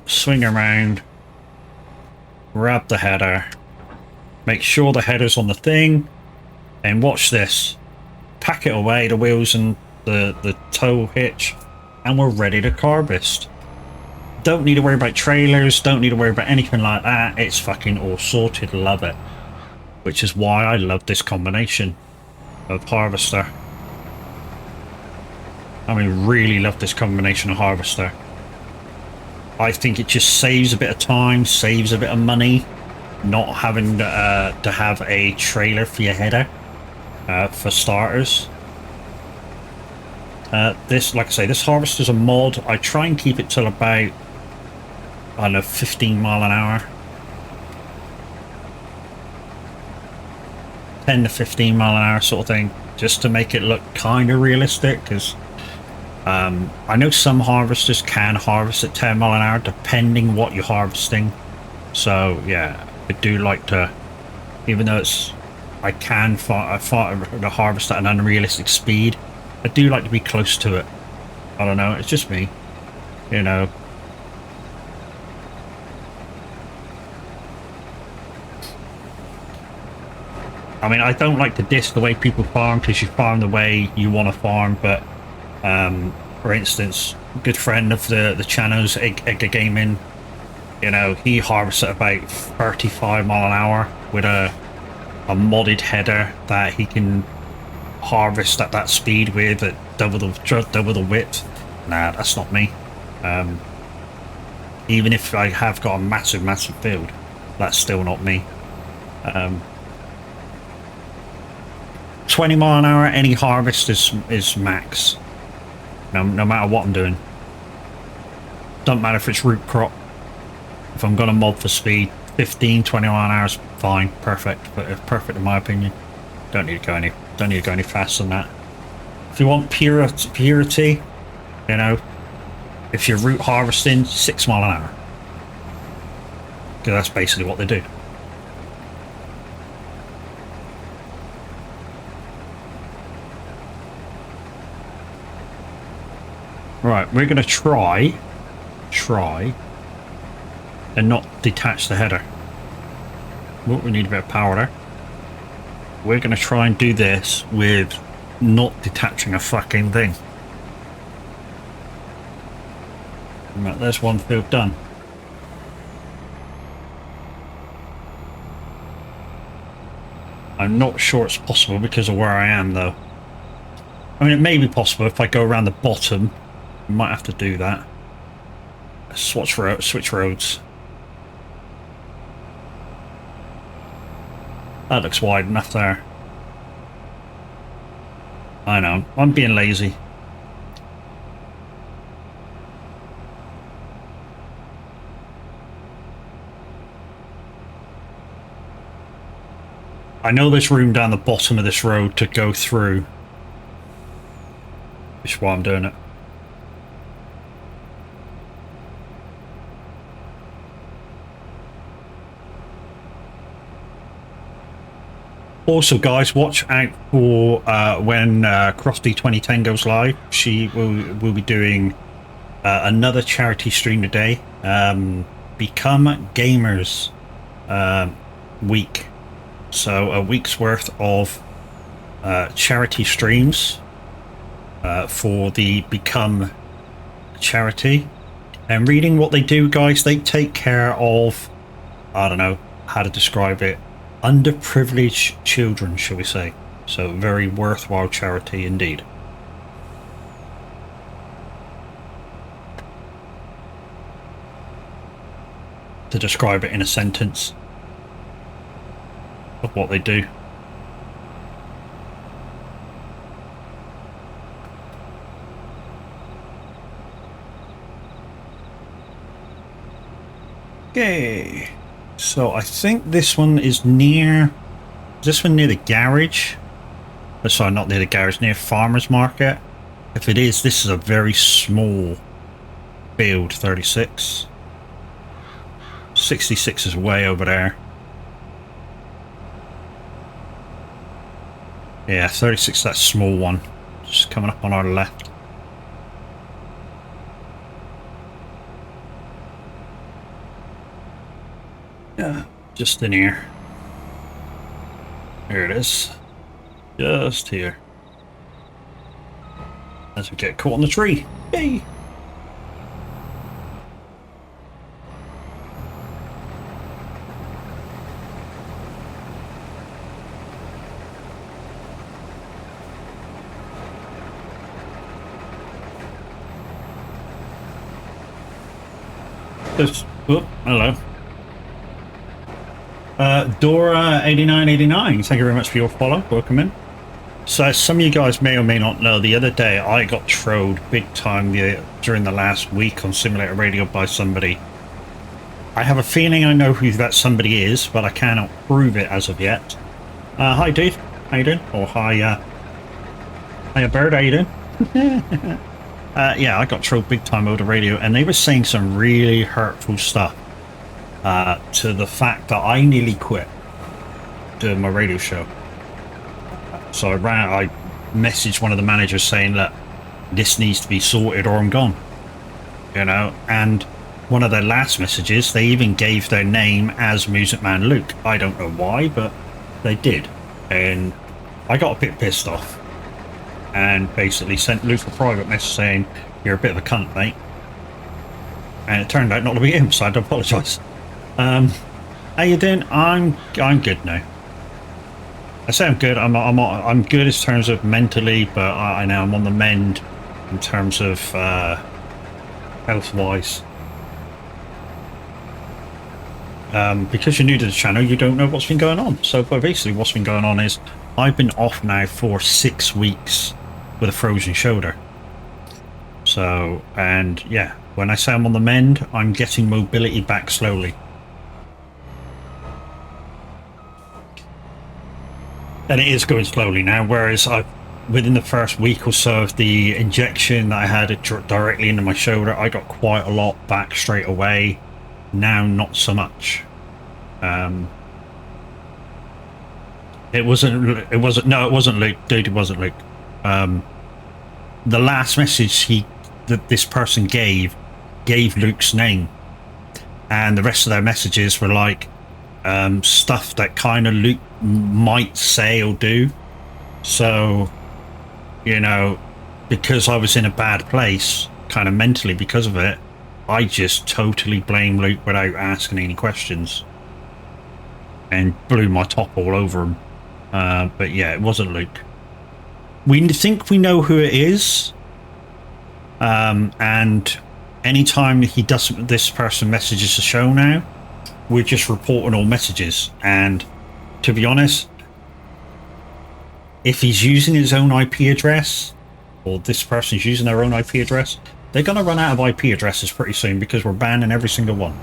swing around, grab the header, make sure the header's on the thing, and watch this. Pack it away, the wheels and the tow hitch, and we're ready to harvest. Don't need to worry about trailers, don't need to worry about anything like that. It's fucking all sorted. Love it. Which is why I love this combination of harvester. I mean, really love this combination of harvester. I think it just saves a bit of time, saves a bit of money, not having to have a trailer for your header, for starters. This, like I say, this harvester's a mod. I try and keep it till about, I don't know, 15 mile an hour. 10 to 15 mile an hour sort of thing, just to make it look kind of realistic, because I know some harvesters can harvest at 10 mile an hour depending what you're harvesting. So yeah, I do like to, even though it's, I can harvest at an unrealistic speed, I do like to be close to it. I don't know, it's just me, you know. I mean, I don't like to diss the way people farm, because you farm the way you want to farm, but for instance, good friend of the channel's Edgar Gaming, you know, he harvests at about 35 mile an hour with a modded header that he can harvest at that speed with, at double the width. Nah, that's not me. Even if I have got a massive field, that's still not me. 20 mile an hour, any harvest is max. No matter what I'm doing. Doesn't matter if it's root crop. If I'm gonna mod for speed, 15, 20 mile an hour is fine, perfect. But it's perfect in my opinion. Don't need to go any faster than that. If you want purity, you know, if you're root harvesting, 6 mile an hour. Because that's basically what they do. Right, we're gonna try and not detach the header. Well, we need a bit of power there. We're gonna try and do this with not detaching a fucking thing. Right, there's one field done. I'm not sure it's possible because of where I am though. I mean, it may be possible if I go around the bottom. I might have to do that. Switch roads. That looks wide enough there. I know, I'm being lazy. I know there's room down the bottom of this road to go through. Which is why I'm doing it. Also, guys, watch out for when Crofty 2010 goes live. She will be doing another charity stream today. Become Gamers week. So a week's worth of charity streams for the Become charity. And reading what they do, guys, they take care of, I don't know how to describe it, underprivileged children, shall we say. So very worthwhile charity indeed. To describe it in a sentence of what they do. Okay, so I think this one is near, is this one near the garage? Oh, sorry, not near the garage, near Farmer's Market. If it is, this is a very small field, 36. 66 is way over there. Yeah, 36, that small one. Just coming up on our left. Yeah, just in here. There it is. Just here. As we get caught on the tree. Yay! Just, oh, hello. Dora8989, thank you very much for your follow. Welcome in. So, as some of you guys may or may not know, the other day I got trolled big time during the last week on Simulator Radio by somebody. I have a feeling I know who that somebody is, but I cannot prove it as of yet. Hi, Dave. How you doing? Or hi, hiya, Bird. How you doing? Yeah, I got trolled big time over the radio, and they were saying some really hurtful stuff to the fact that I nearly quit doing my radio show. So I messaged one of the managers saying that this needs to be sorted or I'm gone. You know, and one of their last messages, they even gave their name as Music Man Luke. I don't know why, but they did. And I got a bit pissed off and basically sent Luke a private message saying, "You're a bit of a cunt, mate." And it turned out not to be him, so I had to apologise. How you doing? I'm good now. I say I'm good. I'm good in terms of mentally, but I know I'm on the mend in terms of health-wise. Because you're new to the channel, you don't know what's been going on. So basically what's been going on is I've been off now for 6 weeks with a frozen shoulder. So, and yeah, when I say I'm on the mend, I'm getting mobility back slowly. And it is going slowly now, whereas within the first week or so of the injection that I had directly into my shoulder, I got quite a lot back straight away. Now not so much. It wasn't Luke, dude. It wasn't Luke. The last message this person gave Luke's name, and the rest of their messages were like stuff that kind of Luke might say or do. So, you know, because I was in a bad place kind of mentally because of it, I just totally blame Luke without asking any questions and blew my top all over him. But yeah, it wasn't Luke. We think we know who it is, and anytime this person messages the show now, we're just reporting all messages. And to be honest, if he's using his own IP address, or this person's using their own IP address, they're going to run out of IP addresses pretty soon, because we're banning every single one.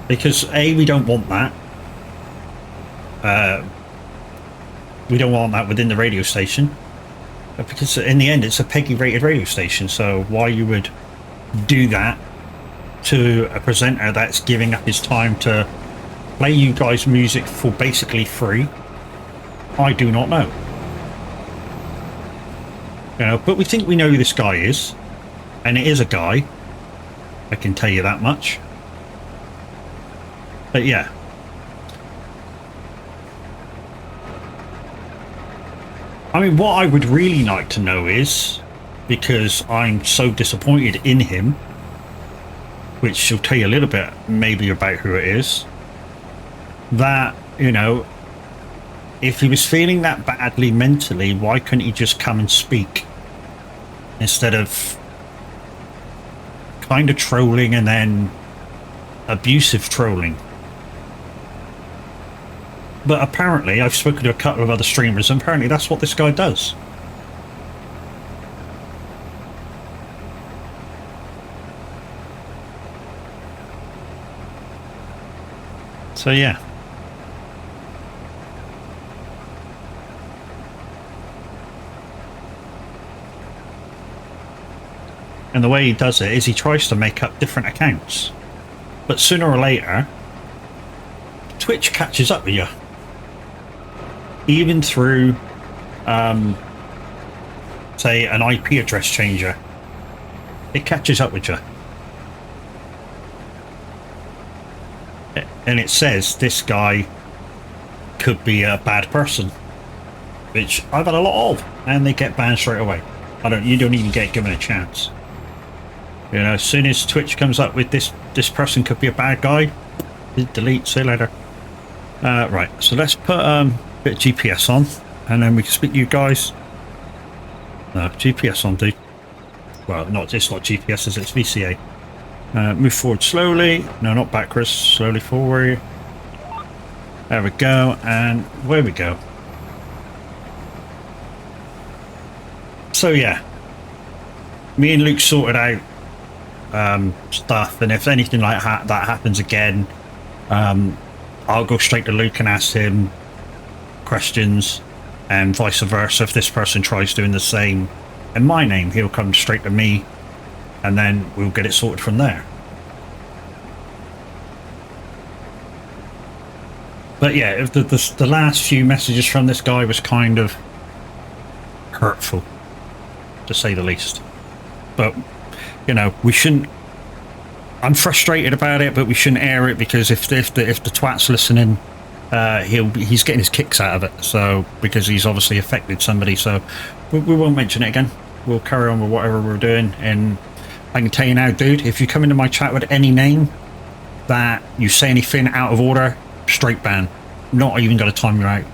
Because A, we don't want that. We don't want that within the radio station. Because in the end, it's a PEGI rated radio station, so why you would do that to a presenter that's giving up his time to play you guys music for basically free, I do not know. You know, but we think we know who this guy is, and it is a guy. I can tell you that much. But yeah. I mean, what I would really like to know is, because I'm so disappointed in him, which she'll tell you a little bit maybe about who it is, that, you know, if he was feeling that badly mentally, why couldn't he just come and speak instead of kind of trolling and then abusive trolling? But apparently, I've spoken to a couple of other streamers, and apparently that's what this guy does. So yeah. And the way he does it is he tries to make up different accounts. But sooner or later, Twitch catches up with you. Even through, say, an IP address changer. It catches up with you. And it says this guy could be a bad person. Which I've had a lot of. And they get banned straight away. You don't even get given a chance. You know, as soon as Twitch comes up with this person could be a bad guy, delete, see you later. Right, so let's put a bit of GPS on, and then we can speak to you guys. No, GPS on, dude. Well, it's not GPS, it's VCA. Move forward slowly. No, not backwards. Slowly forward. There we go. And where we go. So yeah, me and Luke sorted out stuff, and if anything like that happens again, I'll go straight to Luke and ask him questions, and vice versa. If this person tries doing the same in my name, he'll come straight to me, and then we'll get it sorted from there. But yeah, the last few messages from this guy was kind of hurtful, to say the least. But, you know, we shouldn't... I'm frustrated about it, but we shouldn't air it, because if the twat's listening, he's getting his kicks out of it. So, because he's obviously affected somebody, so we won't mention it again. We'll carry on with whatever we're doing. And I can tell you now, dude, if you come into my chat with any name that you say anything out of order, straight ban. Not even going to time you out.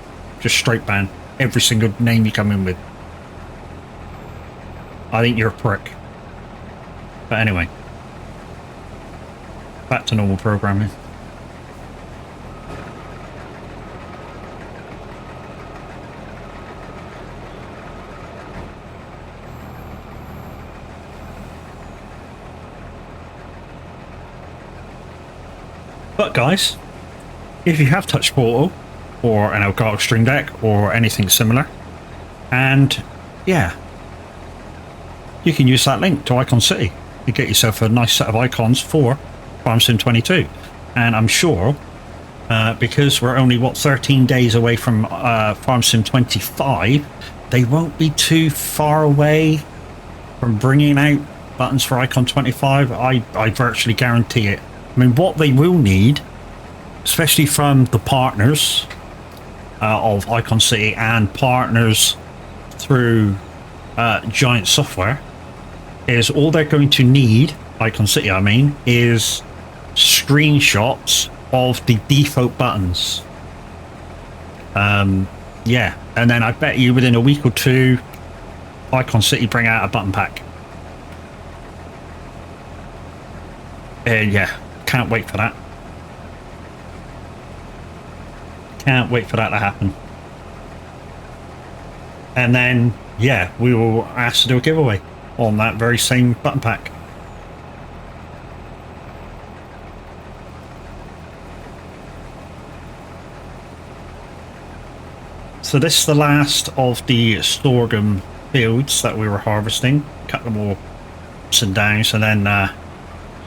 Just straight ban. Every single name you come in with. I think you're a prick. But anyway. Back to normal programming. But guys, if you have touched Portal or an Elgato Stream Deck or anything similar, and yeah, you can use that link to Icon City to get yourself a nice set of icons for Farm Sim 22. And I'm sure, because we're only, what, 13 days away from Farm Sim 25, they won't be too far away from bringing out buttons for Icon 25. I virtually guarantee it. I mean, what they will need, especially from the partners of Icon City and partners through Giant Software, is all they're going to need, Icon City I mean, is screenshots of the default buttons. Yeah, and then I bet you within a week or two, Icon City bring out a button pack. Yeah, can't wait for that. Can't wait for that to happen. And then, yeah, we will ask to do a giveaway on that very same button pack. So this is the last of the sorghum fields that we were harvesting. Cut them all ups and downs, and then,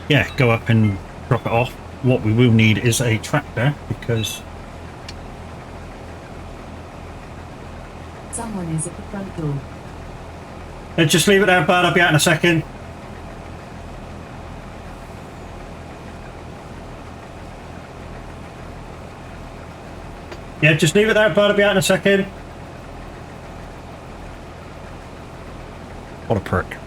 yeah, go up and drop it off. What we will need is a tractor, because... Someone is at the front door. Just leave it there, bud. I'll be out in a second. Yeah, just leave it there, bud. I'll be out in a second. What a prick.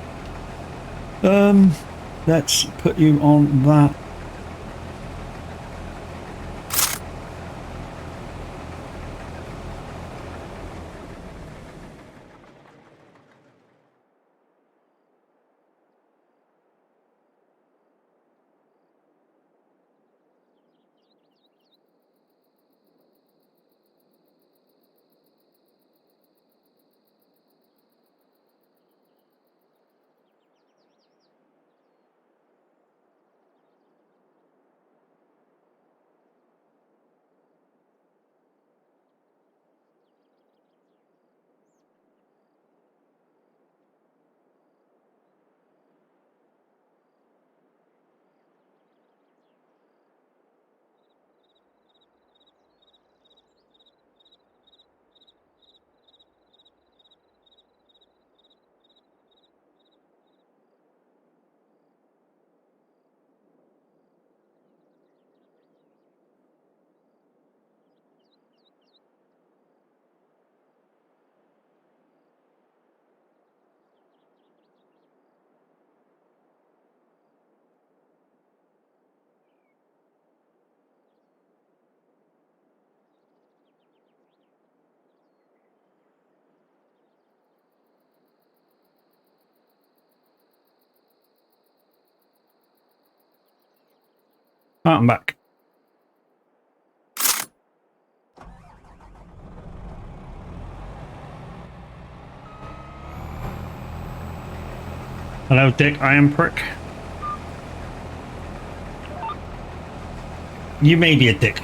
Let's put you on that. Oh, I'm back. Hello, Dick. I am prick. You may be a dick,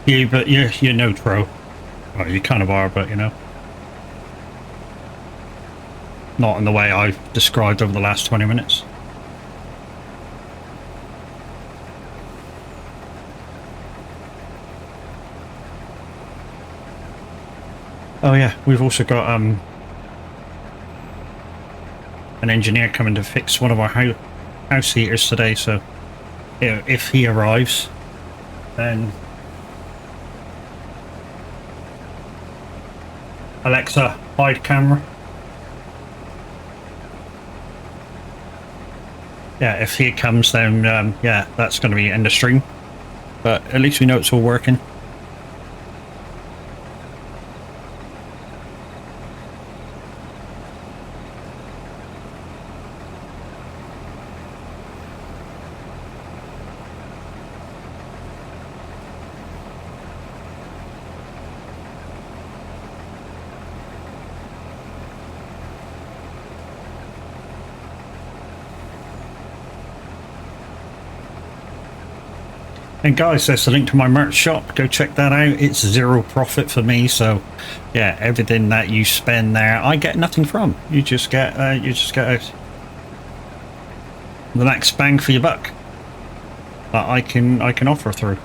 but you're no tro. Well, you kind of are, but you know, not in the way I've described over the last 20 minutes. Oh yeah, we've also got an engineer coming to fix one of our house heaters today. So if he arrives, then Alexa, hide camera. Yeah, if he comes, then yeah, that's going to be end of stream. But at least we know it's all working. And guys, there's a link to my merch shop. Go check that out. It's zero profit for me, so yeah, everything that you spend there, I get nothing from. You just get the max bang for your buck that I can offer through.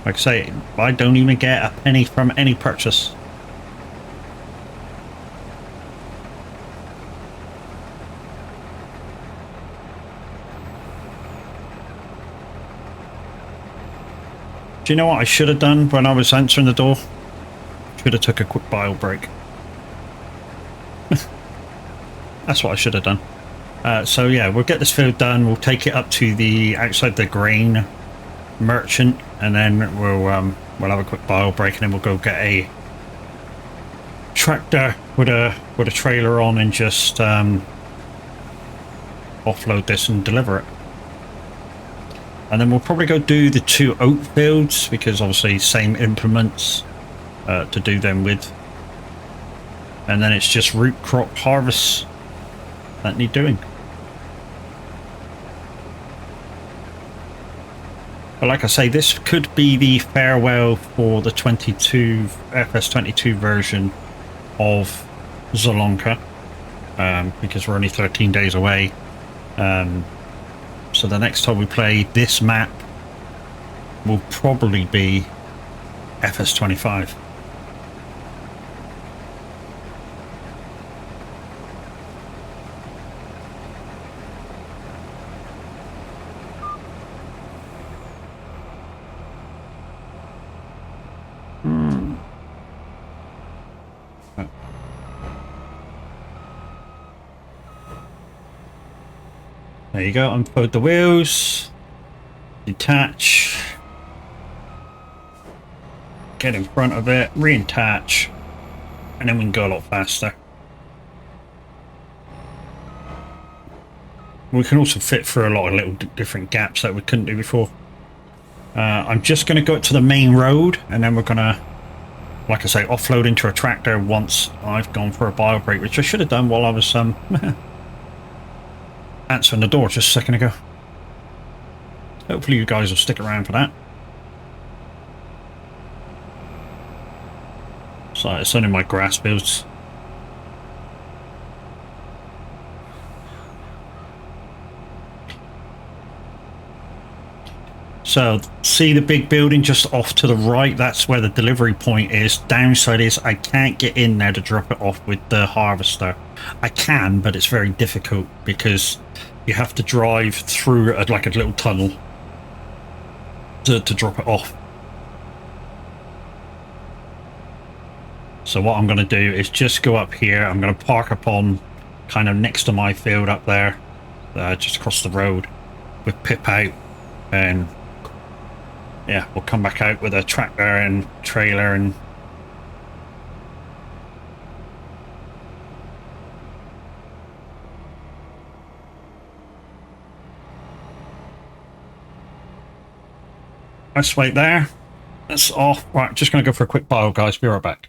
Like I say, I don't even get a penny from any purchase. Do you know what I should have done when I was answering the door? Should have took a quick bile break. That's what I should have done. So yeah, we'll get this field done. We'll take it up to the outside the grain merchant, and then we'll have a quick bile break, and then we'll go get a tractor with a trailer on and just offload this and deliver it. And then we'll probably go do the 2 oat fields, because obviously same implements to do them with. And then it's just root crop harvests that need doing. But like I say, this could be the farewell for the fs22 version of Zolonka, because we're only 13 days away. So the next time we play this map will probably be fs25. There you go, unfold the wheels, detach, get in front of it, reattach, and then we can go a lot faster. We can also fit through a lot of little different gaps that we couldn't do before. I'm just going to go to the main road, and then we're going to, like I say, offload into a tractor once I've gone for a bile break, which I should have done while I was answering the door just a second ago. Hopefully you guys will stick around for that. So it's only my grass fields. So see the big building just off to the right? That's where the delivery point is. Downside is I can't get in there to drop it off with the harvester. I can, but it's very difficult because you have to drive through like a little tunnel to drop it off. So what I'm going to do is just go up here. I'm going to park up on kind of next to my field up there, just across the road with Pip out, and yeah, we'll come back out with a tractor and trailer and let's wait there. That's off. Right, just going to go for a quick pile, guys. Be right back.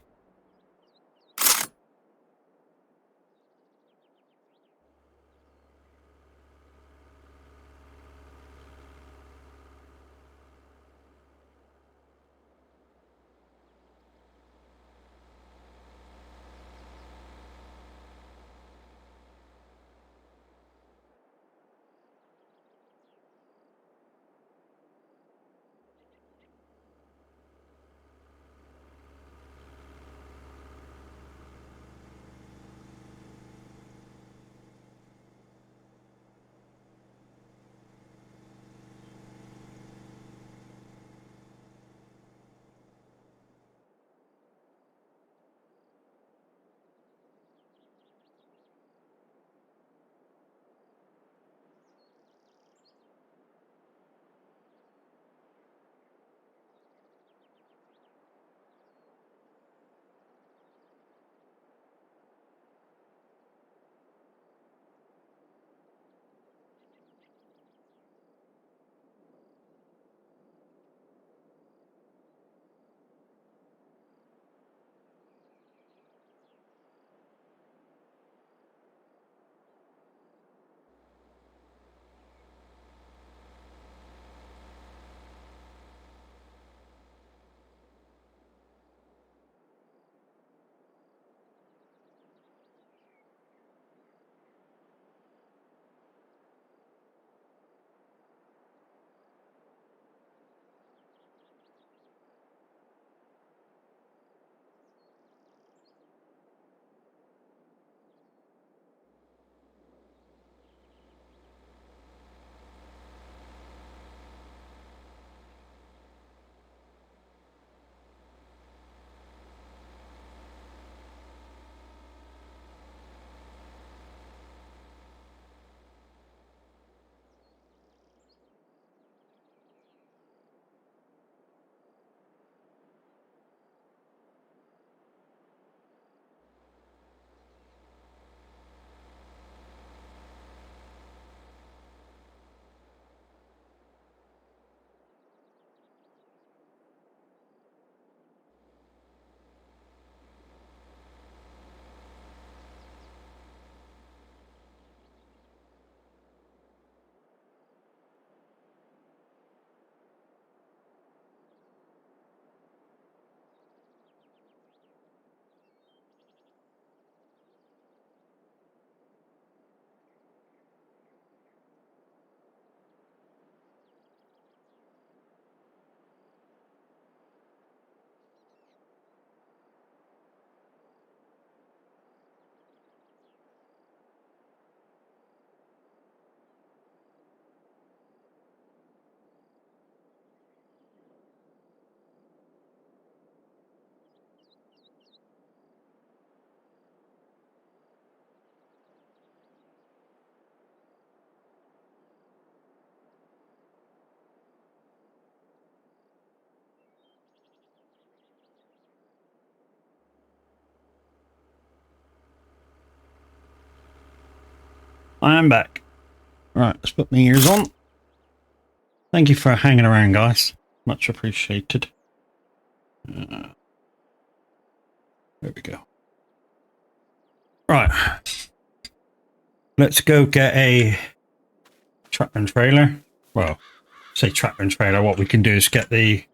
I am back. Right, let's put my ears on. Thank you for hanging around, guys. Much appreciated. There we go. Right. Let's go get a tractor and trailer. Well, say tractor and trailer. What we can do is get the...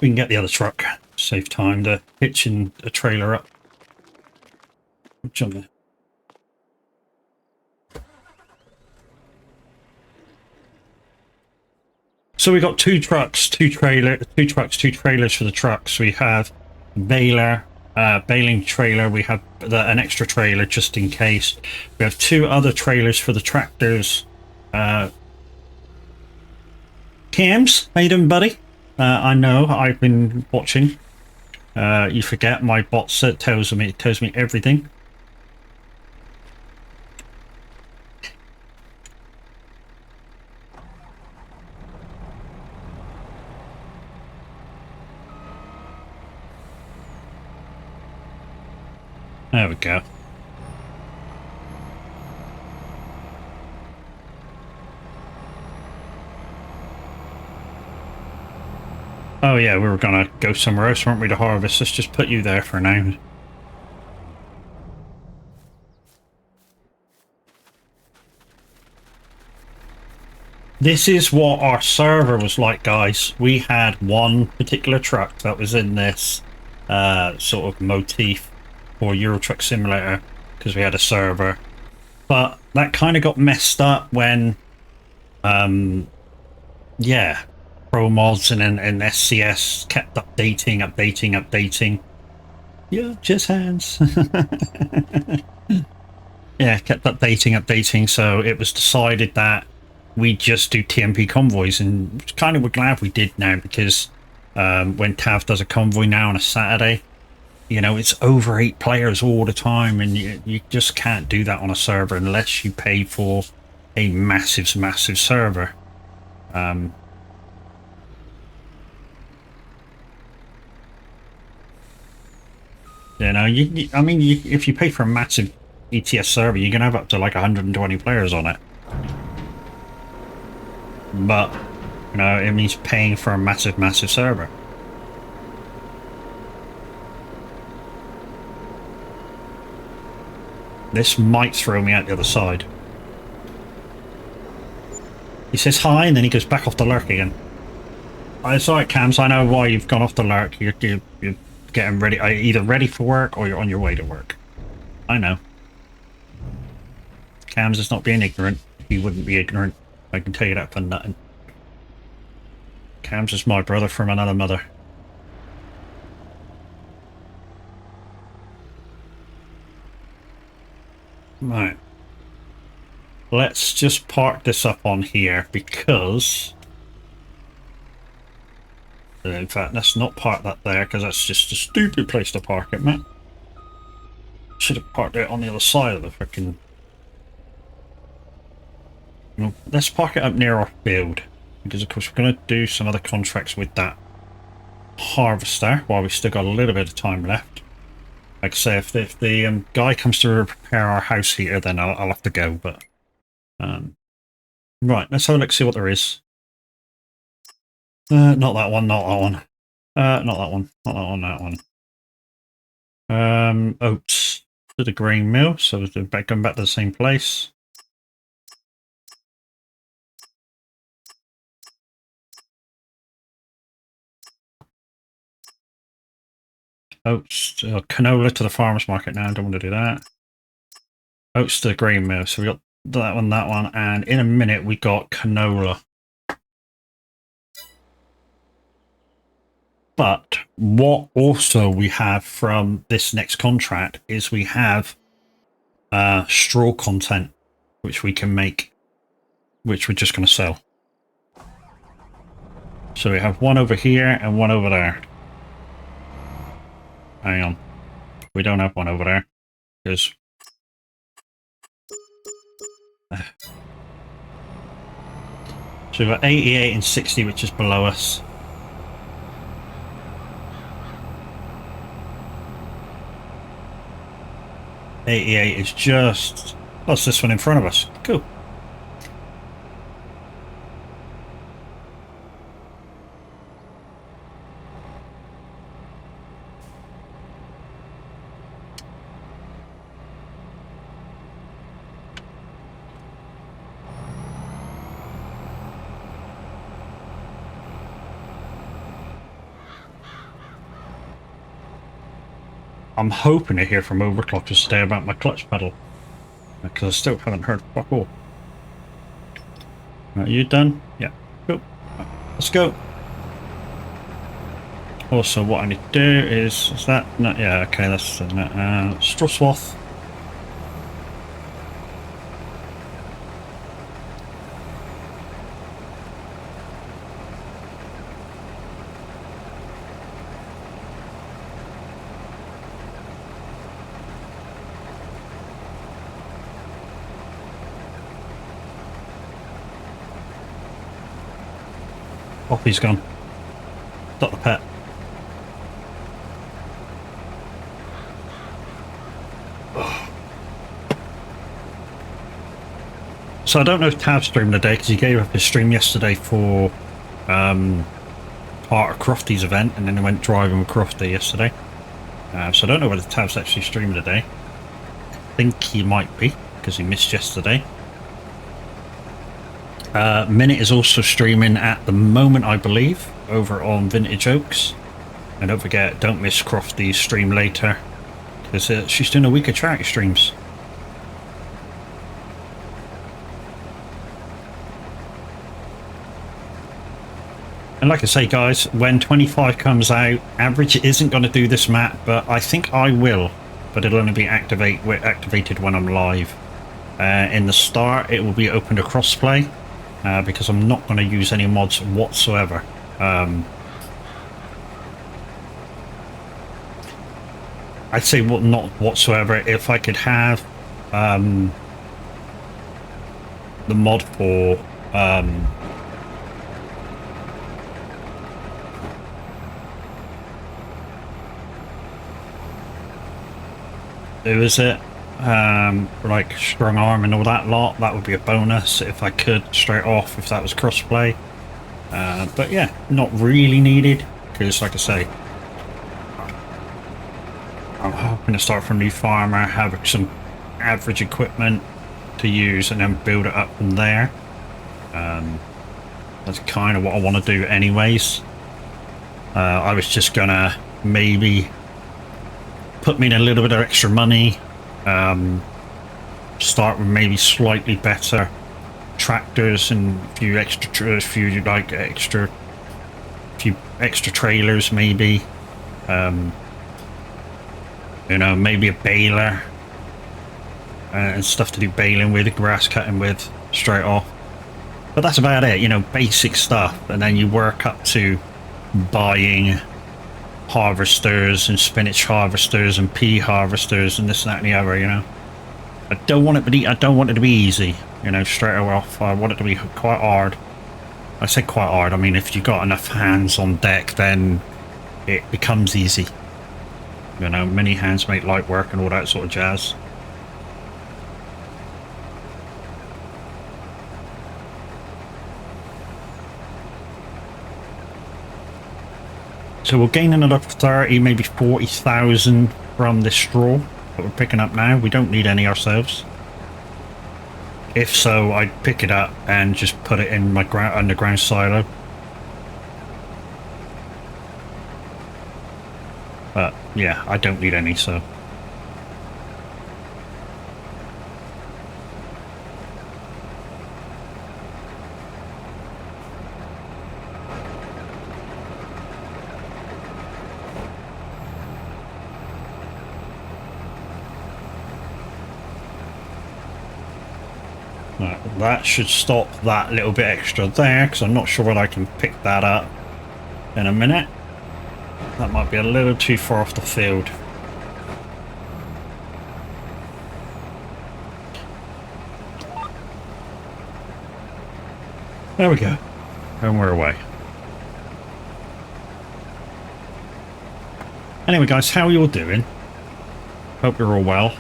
We can get the other truck. Save time to hitching a trailer up. Jump there. So we got two trucks, two trailers for the trucks. We have baler, baling trailer. We have an extra trailer just in case. We have two other trailers for the tractors. Cams, how you doing, buddy? I know I've been watching. You forget my bot tells me everything. There we go. Oh yeah, we were gonna go somewhere else, weren't we, to harvest? Let's just put you there for now. This is what our server was like, guys. We had one particular truck that was in this sort of motif for Euro Truck Simulator because we had a server. But that kind of got messed up when, yeah, Pro Mods and SCS kept updating. Yeah, just hands. Yeah, kept updating. So it was decided that we just do TMP convoys, and kind of we're glad we did now because when Tav does a convoy now on a Saturday, you know, it's over 8 players all the time, and you just can't do that on a server unless you pay for a massive server. You know, I mean, if you pay for a massive ETS server, you can have up to like 120 players on it. But, you know, it means paying for a massive server. This might throw me out the other side. He says hi, and then he goes back off the lurk again. It's alright, Cams, I know why you've gone off the lurk. You're getting ready, either ready for work or you're on your way to work. I know. Cams is not being ignorant. He wouldn't be ignorant. I can tell you that for nothing. Cams is my brother from another mother. Right. Let's just park this up on here because... in fact, let's not park that there because that's just a stupid place to park it, man. Should have parked it on the other side of the frickin'... Well, let's park it up near our field because of course we're going to do some other contracts with that harvester while we've still got a little bit of time left. Like I say, if the guy comes to repair our house heater, then I'll have to go, but... right, let's have a look, see what there is. Not that one, not that one. Not that one, not that one, that one. Oats to the grain mill, so we're going back to the same place. Oats, canola to the farmer's market now, don't want to do that. Oats to the grain mill, so we got that one, and in a minute we got canola. But what also we have from this next contract is we have straw content, which we can make, which we're just going to sell. So we have one over here and one over there. Hang on. We don't have one over there because... so we've got 88 and 60, which is below us. $88 is just... oh, it's this one in front of us. Cool. I'm hoping to hear from Overclockers today about my clutch pedal, because I still haven't heard fuck all. Are you done? Yeah. Cool. Let's go. Also, what I need to do is that... no, yeah, okay, that's straw swath. Poppy's gone. Dr. Pet. So I don't know if Tav streamed today because he gave up his stream yesterday for part of Crofty's event, and then I went driving with Crofty yesterday. So I don't know whether Tav's actually streaming today. I think he might be, because he missed yesterday. Minute is also streaming at the moment, I believe, over on Vintage Oaks. And don't forget, don't miss Crofty's stream later, because she's doing a week of charity streams. And like I say, guys, when 25 comes out, average isn't going to do this map, but I think I will. But it'll only be activated when I'm live. In the start, it will be open to crossplay, because I'm not going to use any mods whatsoever. I'd say not whatsoever. If I could have the mod for who is it? Like strong arm and all that lot, that would be a bonus if I could straight off, if that was crossplay. But yeah, not really needed, because like I say, I'm hoping to start from new farmer, have some average equipment to use, and then build it up from there. That's kind of what I want to do anyways. I was just gonna maybe put me in a little bit of extra money, start with maybe slightly better tractors and a few extra trailers maybe, you know, maybe a baler and stuff to do baling with, grass cutting with straight off. But that's about it, you know, basic stuff. And then you work up to buying harvesters and spinach harvesters and pea harvesters and this and that and the other, you know. I don't want it to be easy, you know, straight off. I want it to be quite hard. I say quite hard, I mean if you've got enough hands on deck, then it becomes easy. You know, many hands make light work and all that sort of jazz. So we're gaining another 30, maybe 40,000 from this straw that we're picking up now. We don't need any ourselves. If so, I'd pick it up and just put it in my underground silo. But yeah, I don't need any, so. That should stop that little bit extra there, because I'm not sure whether I can pick that up in a minute. That might be a little too far off the field. There we go. And we're away. Anyway guys, how are you all doing? Hope you're all well.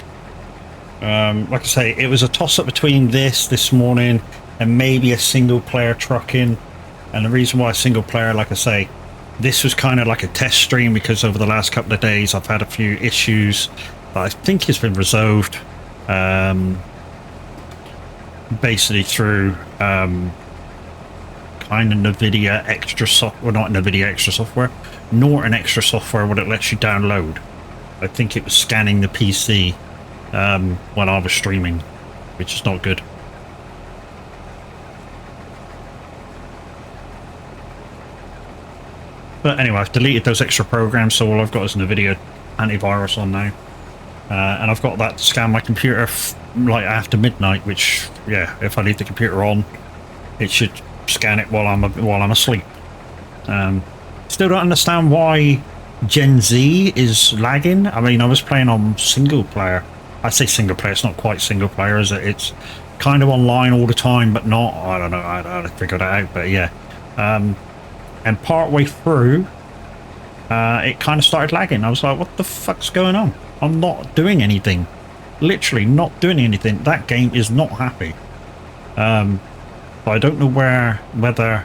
Like I say, it was a toss-up between this morning and maybe a single player trucking. And the reason why a single player, like I say, this was kind of like a test stream, because over the last couple of days I've had a few issues that I think has been resolved, basically through kind of NVIDIA extra software, well, not NVIDIA extra software, nor an extra software what it lets you download. I think it was scanning the PC when I was streaming, which is not good. But anyway, I've deleted those extra programs, so all I've got is NVIDIA antivirus on now. And I've got that to scan my computer like after midnight, which, yeah, if I leave the computer on, it should scan it while I'm asleep. Still don't understand why Gen Z is lagging. I mean, I was playing on single player. I say single player, it's not quite single player, is it? It's kind of online all the time, but not. I don't know, I had to figure that out, but yeah. And part way through, it kind of started lagging. I was like, what the fuck's going on? I'm not doing anything. Literally not doing anything. That game is not happy. But I don't know whether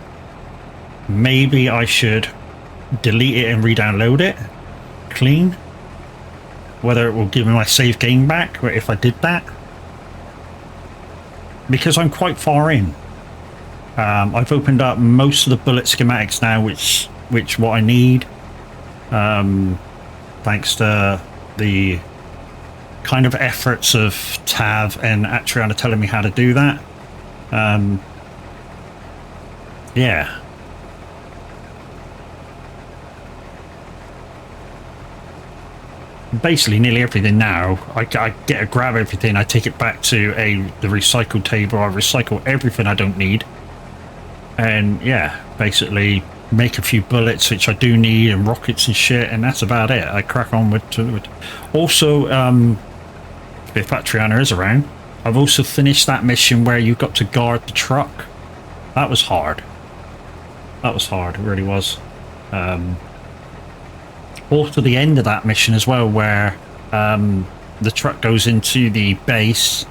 maybe I should delete it and re-download it clean, whether it will give me my save game back or if I did that, because I'm quite far in. I've opened up most of the bullet schematics now, which what I need, thanks to the kind of efforts of Tav and Atriana telling me how to do that. Yeah. Basically nearly everything now, I grab everything, I take it back to the recycle table, I recycle everything I don't need, and yeah, basically make a few bullets which I do need and rockets and shit, and that's about it. I crack on with also, if Atriana is around, I've also finished that mission where you've got to guard the truck. That was hard. That was hard, it really was. Also the end of that mission as well, where the truck goes into the base,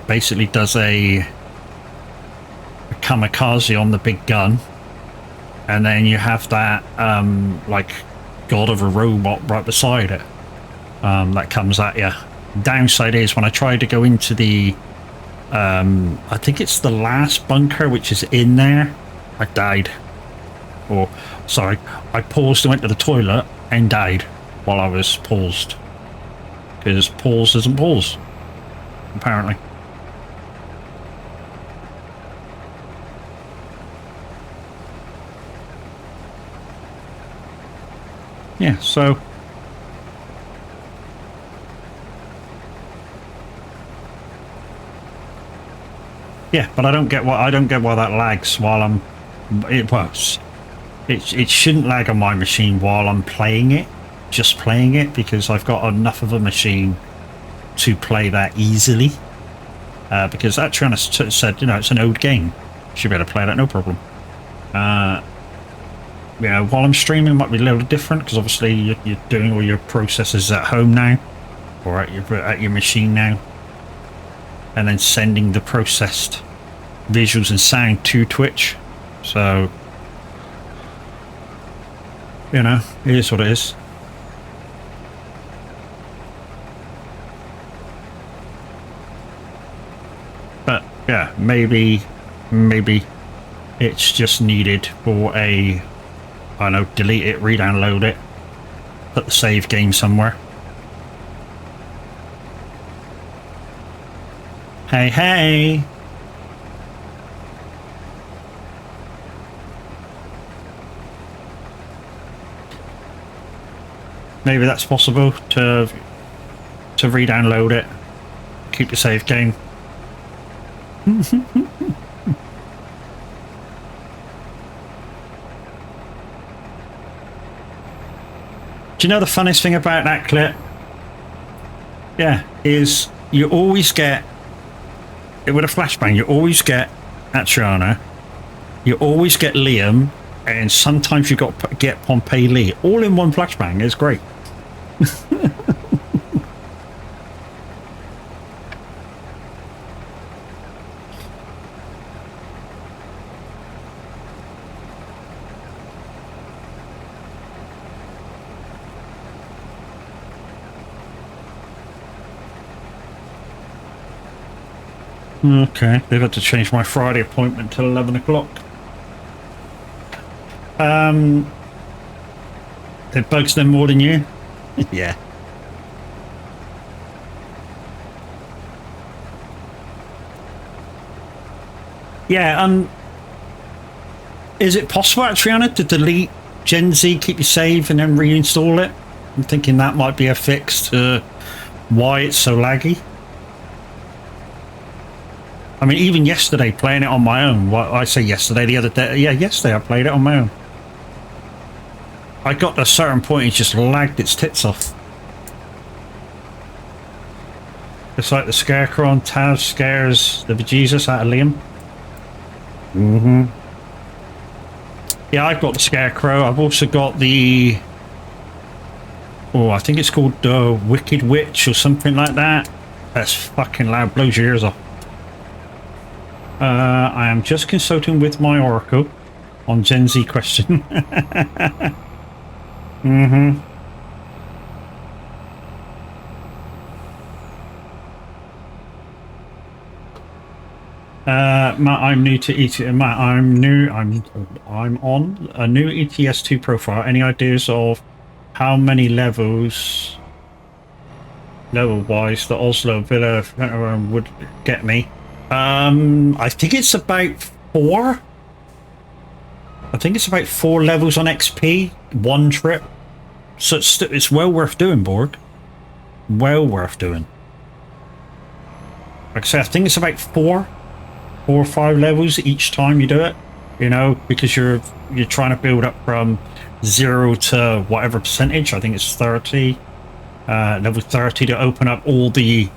basically does a kamikaze on the big gun, and then you have that like god of a robot right beside it that comes at you. Downside is when I tried to go into the I think it's the last bunker which is in there, I died. Or sorry, I paused and went to the toilet and died while I was paused, because pause doesn't pause apparently. Yeah, so yeah, but I don't get why that lags while I'm. It works. It shouldn't lag on my machine while I'm playing it, just playing it, because I've got enough of a machine to play that easily. Because Atriana said, you know, it's an old game, should be able to play that no problem. You know, while I'm streaming it might be a little different, because obviously you're doing all your processes at home now, or at your machine now, and then sending the processed visuals and sound to Twitch. So, you know, it is what it is. But yeah, maybe it's just needed for a, I don't know, delete it, re-download it, put the save game somewhere. Hey, hey! Maybe that's possible to re-download it, keep the save game. Do you know the funniest thing about that clip? Yeah, is you always get it with a flashbang. You always get Atriana, you always get Liam, and sometimes you get Pompey Lee all in one flashbang. It's great. Okay, they've had to change my Friday appointment till 11 o'clock. It bugs them more than you? Yeah. Yeah, is it possible, Atriana, to delete Gen Z, keep your save, and then reinstall it? I'm thinking that might be a fix to why it's so laggy. I mean, even yesterday, playing it on my own. Well, I say yesterday, the other day. Yeah, yesterday I played it on my own. I got to a certain point, it just lagged its tits off. It's like the Scarecrow on Taz scares the bejesus out of Liam. Yeah, I've got the Scarecrow. I've also got the... Oh, I think it's called the Wicked Witch or something like that. That's fucking loud, blows your ears off. I am just consulting with my Oracle. on Gen Z question. Mm-hmm. Matt, I'm new to ETS. Matt, I'm new. I'm on a new ETS2 profile. Any ideas of how many levels, level-wise, the Oslo Villa would get me? I think it's about 4. I think it's about 4 levels on XP, 1 trip. So it's well worth doing, Borg. Well worth doing. Like I say, I think it's about 4 or 5 levels each time you do it. You know, because you're trying to build up from 0 to whatever percentage. I think it's 30. Level 30 to open up all the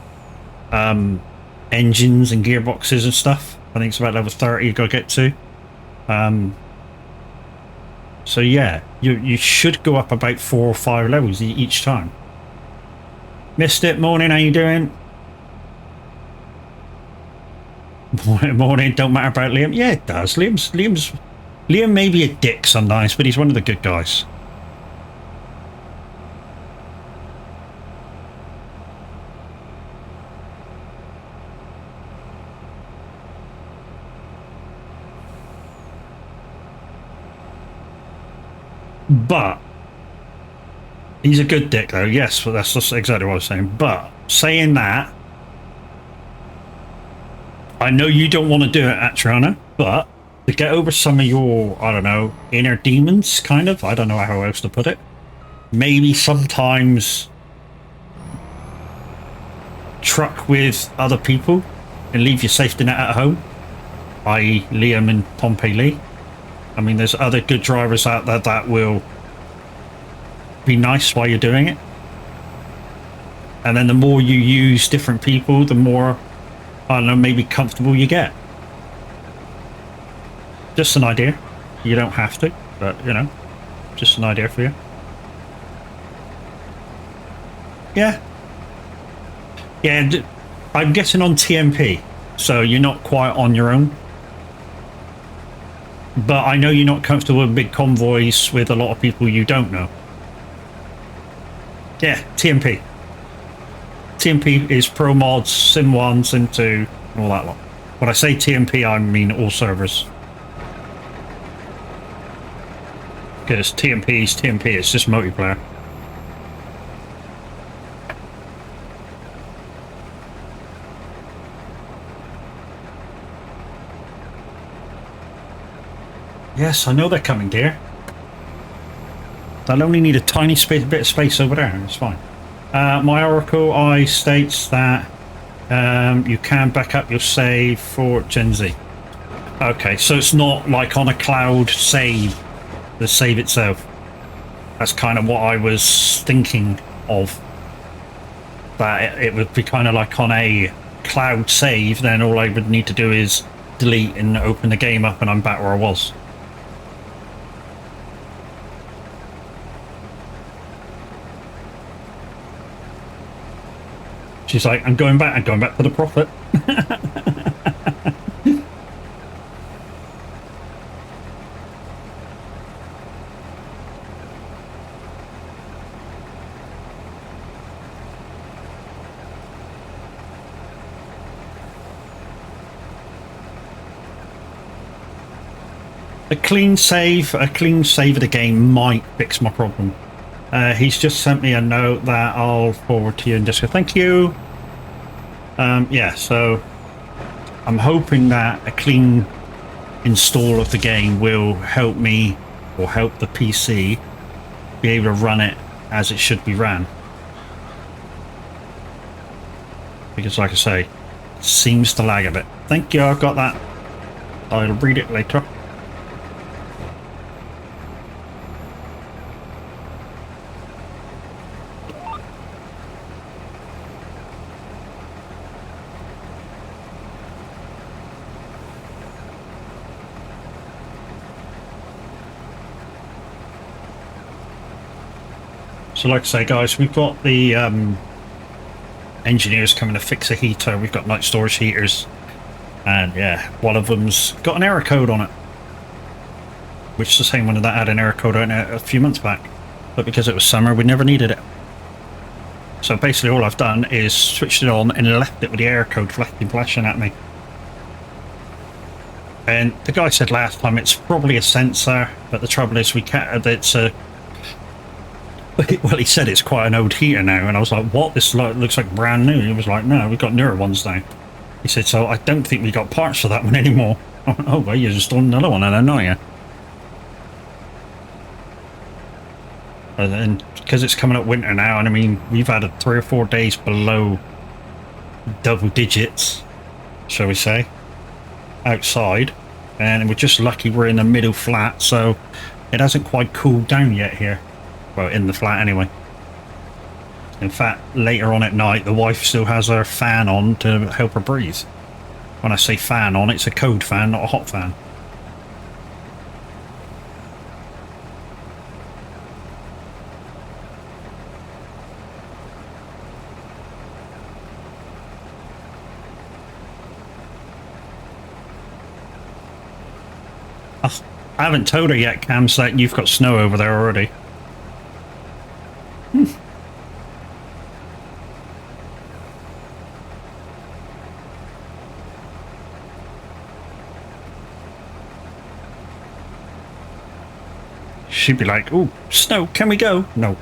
engines and gearboxes and stuff. I think it's about level 30 you gotta get to. So yeah, you should go up about 4 or 5 levels each time. Missed it. Morning, how you doing? Morning. Don't matter about Liam. Yeah, it does. Liam may be a dick sometimes, but he's one of the good guys. But he's a good dick, though. Yes, but that's just exactly what I was saying. But saying that, I know you don't want to do it, Atriana, but to get over some of your, I don't know, inner demons, kind of, I don't know how else to put it, maybe sometimes truck with other people and leave your safety net at home, i.e. Liam and Pompey Lee. I mean, there's other good drivers out there that will be nice while you're doing it. And then the more you use different people, the more, I don't know, maybe comfortable you get. Just an idea. You don't have to, but, you know, just an idea for you. Yeah. Yeah, I'm guessing on TMP, so you're not quite on your own. But I know you're not comfortable with big convoys with a lot of people you don't know. Yeah, TMP. TMP is Pro Mods, Sim 1, Sim 2, and all that lot. When I say TMP, I mean all servers. Because TMP is TMP, it's just multiplayer. Yes, I know they're coming, dear. They'll only need a tiny bit of space over there, it's fine. My Oracle Eye states that you can back up your save for Gen Z. Okay, so it's not like on a cloud save, the save itself. That's kind of what I was thinking of. That it would be kind of like on a cloud save, then all I would need to do is delete and open the game up and I'm back where I was. She's like, I'm going back for the profit. A clean save of the game might fix my problem. He's just sent me a note that I'll forward to you in Discord. Thank you. Yeah, so I'm hoping that a clean install of the game will help me, or help the PC, be able to run it as it should be ran. Because like I say, it seems to lag a bit. Thank you, I've got that. I'll read it later. So like I say, guys, we've got the engineers coming to fix a heater. We've got night storage heaters. And yeah, one of them's got an error code on it. which is the same one that had an air coder in it a few months back. But because it was summer, we never needed it. So basically all I've done is switched it on and left it with the air code flashing at me. And the guy said last time it's probably a sensor, but the trouble is we can't, it's a, well, he said it's quite an old heater now, and I was like, what? This looks like brand new. He was like, no, we've got newer ones now. He said, so I don't think we got parts for that one anymore. I went, oh, well, you just on another one, and I know you. And then, because it's coming up winter now, and I mean, we've had 3 or 4 days below double digits, shall we say, outside, and we're just lucky we're in the middle flat, so it hasn't quite cooled down yet here. Well, in the flat anyway. In fact, later on at night, the wife still has her fan on to help her breathe. When I say fan on, it's a code fan, not a hot fan. I haven't told her yet, Cam, so that you've got snow over there already. She'd be like, oh, snow, can we go? No.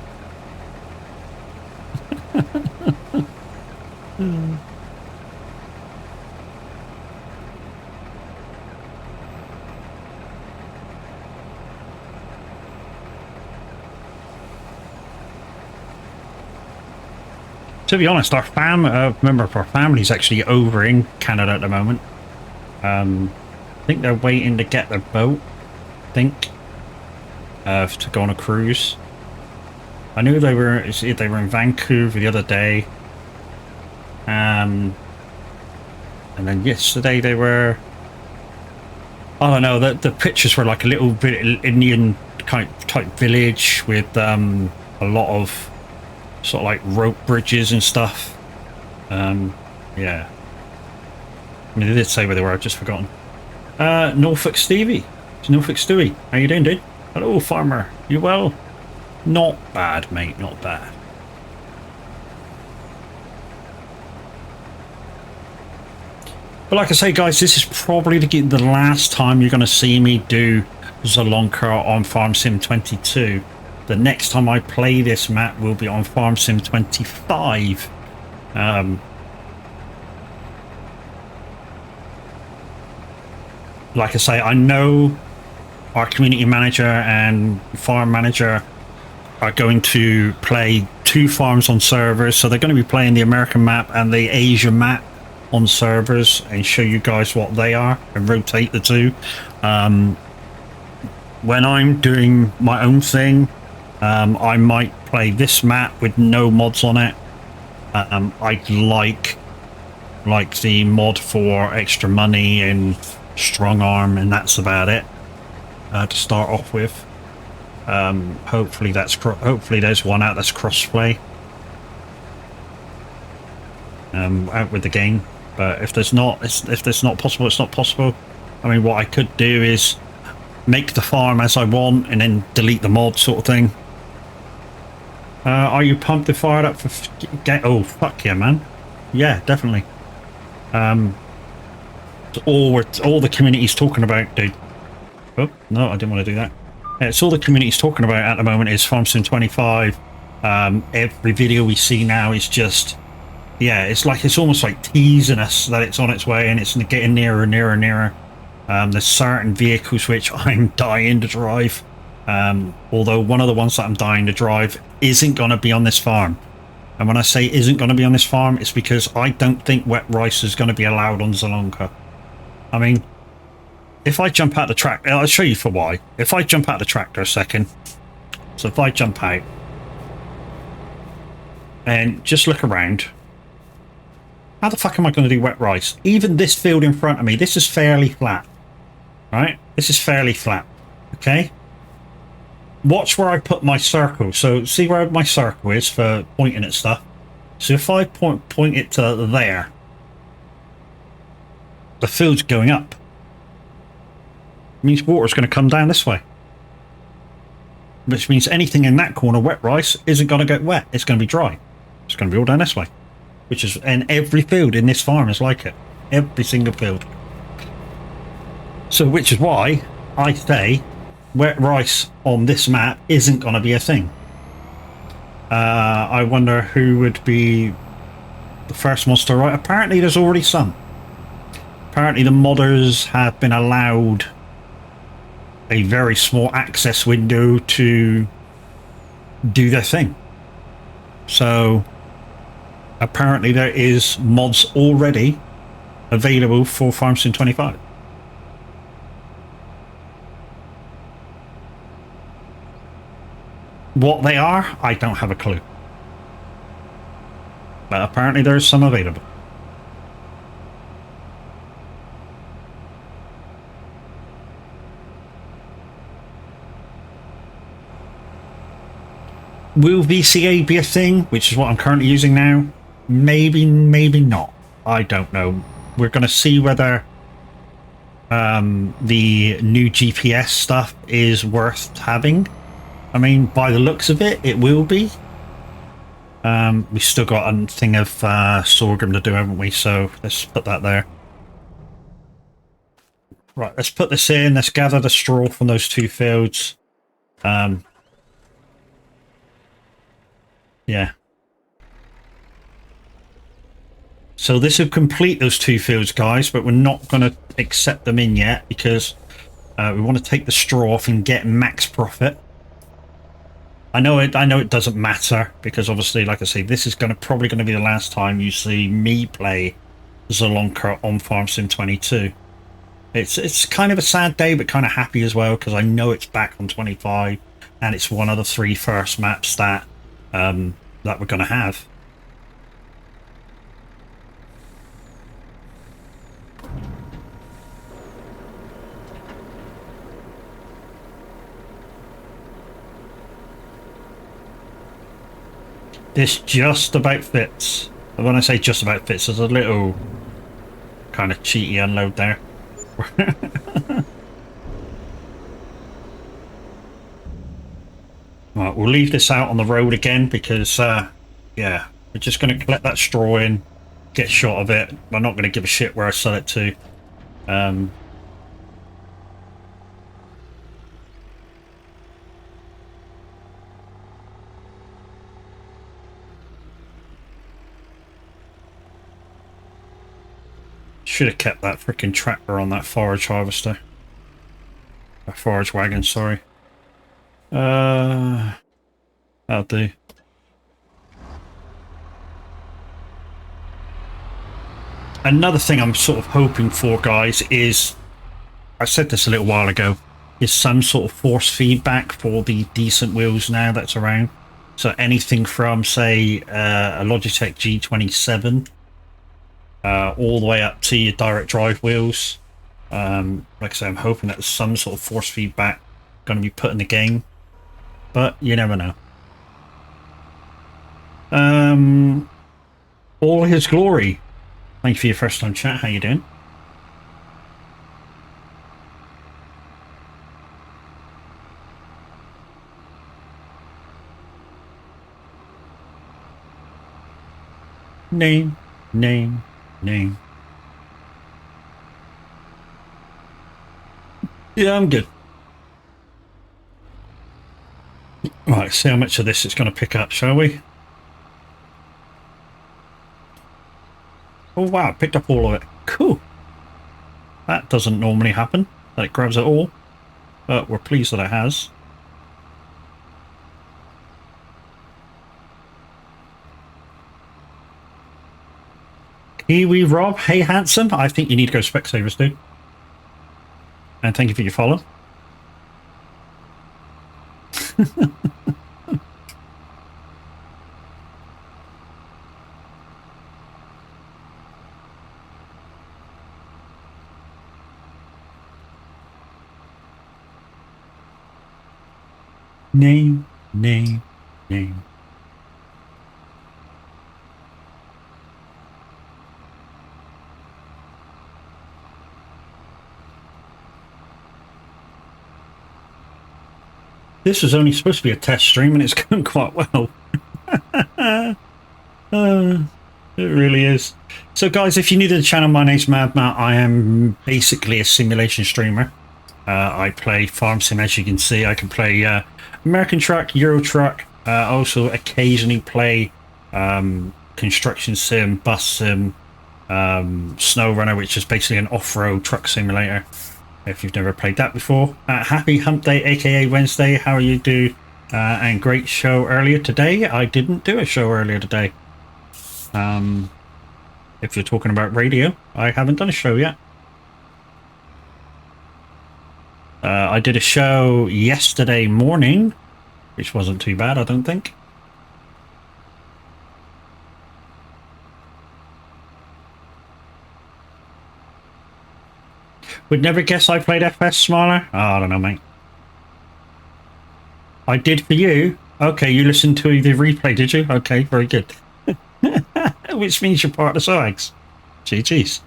To be honest, our member of our family's actually over in Canada at the moment. I think they're waiting to get their boat, I think, to go on a cruise. I knew they were in Vancouver the other day. And then yesterday they were, I don't know, the pictures were like a little bit Indian type village with a lot of sort of like rope bridges and stuff. Yeah. I mean, they did say where they were, I've just forgotten. Norfolk Stevie. It's Norfolk Stewie. How you doing, dude? Hello, farmer. You well? Not bad, mate, not bad. But like I say, guys, this is probably the last time you're going to see me do Zalonka on Farm Sim 22. The next time I play this map will be on Farm Sim 25. Like I say, I know our community manager and farm manager are going to play 2 farms on servers, so they're going to be playing the American map and the Asia map on servers and show you guys what they are and rotate the 2. When I'm doing my own thing, I might play this map with no mods on it. I'd like the mod for extra money and strong arm, and that's about it to start off with. Hopefully there's one out that's crossplay out with the game. But if there's not possible, it's not possible. I mean, what I could do is make the farm as I want and then delete the mod, sort of thing. Are you pumped and fired up for oh fuck yeah, man. Yeah, definitely. All the community's talking about, dude. Oh no, I didn't want to do that. Yeah, it's all the community's talking about at the moment is Farm Sim 25. Every video we see now is just, yeah, it's almost like teasing us that it's on its way and it's getting nearer and nearer and nearer. There's certain vehicles which I'm dying to drive. Although one of the ones that I'm dying to drive isn't going to be on this farm. And when I say isn't going to be on this farm, it's because I don't think wet rice is going to be allowed on Zalonka. I mean, if I jump out the tractor, I'll show you for why. If I jump out the tractor a second, so if I jump out and just look around, how the fuck am I going to do wet rice? Even this field in front of me, this is fairly flat, right? This is fairly flat, okay? Watch where I put my circle. So see where my circle is for pointing at stuff. So if I point it to there, the field's going up. It means water's going to come down this way. which means anything in that corner, wet rice, isn't going to get wet. It's going to be dry. It's going to be all down this way, which is, and every field in this farm is like it. Every single field. So, which is why I say wet rice on this map isn't going to be a thing. I wonder who would be the first monster, right? Apparently there's already some. Apparently the modders have been allowed a very small access window to do their thing. So apparently there is mods already available for FarmSim 25. What they are, I don't have a clue. But apparently there's some available. Will VCA be a thing, which is what I'm currently using now? Maybe, maybe not. I don't know. We're going to see whether the new GPS stuff is worth having. I mean, by the looks of it, it will be. We've still got a thing of sorghum to do, haven't we? So let's put that there. Right, let's put this in. Let's gather the straw from those two fields. Yeah. So this will complete those two fields, guys, but we're not going to accept them in yet because we want to take the straw off and get max profit. I know it doesn't matter because obviously, like I say, this is probably going to be the last time you see me play Zolonka on FarmSim 22. It's kind of a sad day, but kind of happy as well because I know it's back on 25, and it's one of the 3 first maps that we're going to have. This just about fits. And when I say just about fits, there's a little kind of cheaty unload there. Right, we'll leave this out on the road again because, yeah, we're just going to collect that straw in, get a shot of it. I'm not going to give a shit where I sell it to. Should have kept that freaking tractor on that forage harvester. A forage wagon, sorry. That'll do. Another thing I'm sort of hoping for, guys, is, I said this a little while ago, is some sort of force feedback for the decent wheels now that's around. So anything from, say, a Logitech G27 all the way up to your direct drive wheels. Like I say, I'm hoping that there's some sort of force feedback going to be put in the game, but you never know. All his glory. Thank you for your first time chat. How you doing? Name. Yeah, I'm good. Right, see how much of this it's going to pick up, shall we? Oh wow, it picked up all of it. Cool. That doesn't normally happen, that it grabs it all. But we're pleased that it has. Kiwi Rob, hey handsome. I think you need to go Specsavers, dude. And thank you for your follow. Name. This was only supposed to be a test stream and it's going quite well. It really is. So guys, if you're new to the channel, my name's Mad Matt. I am basically a simulation streamer. I play farm sim, as you can see. I can play American Truck, Euro Truck. Also occasionally play construction sim, bus sim, Snow Runner, which is basically an off-road truck simulator. If you've never played that before. Happy Hump Day, aka Wednesday. How are you do? And great show earlier today. I didn't do a show earlier today. If you're talking about radio, I haven't done a show yet. I did a show yesterday morning, which wasn't too bad, I don't think. Would never guess I played FS Smiler. Oh, I don't know, mate. I did for you. Okay, you listened to the replay, did you? Okay, very good. Which means you're part of the soags. GG's.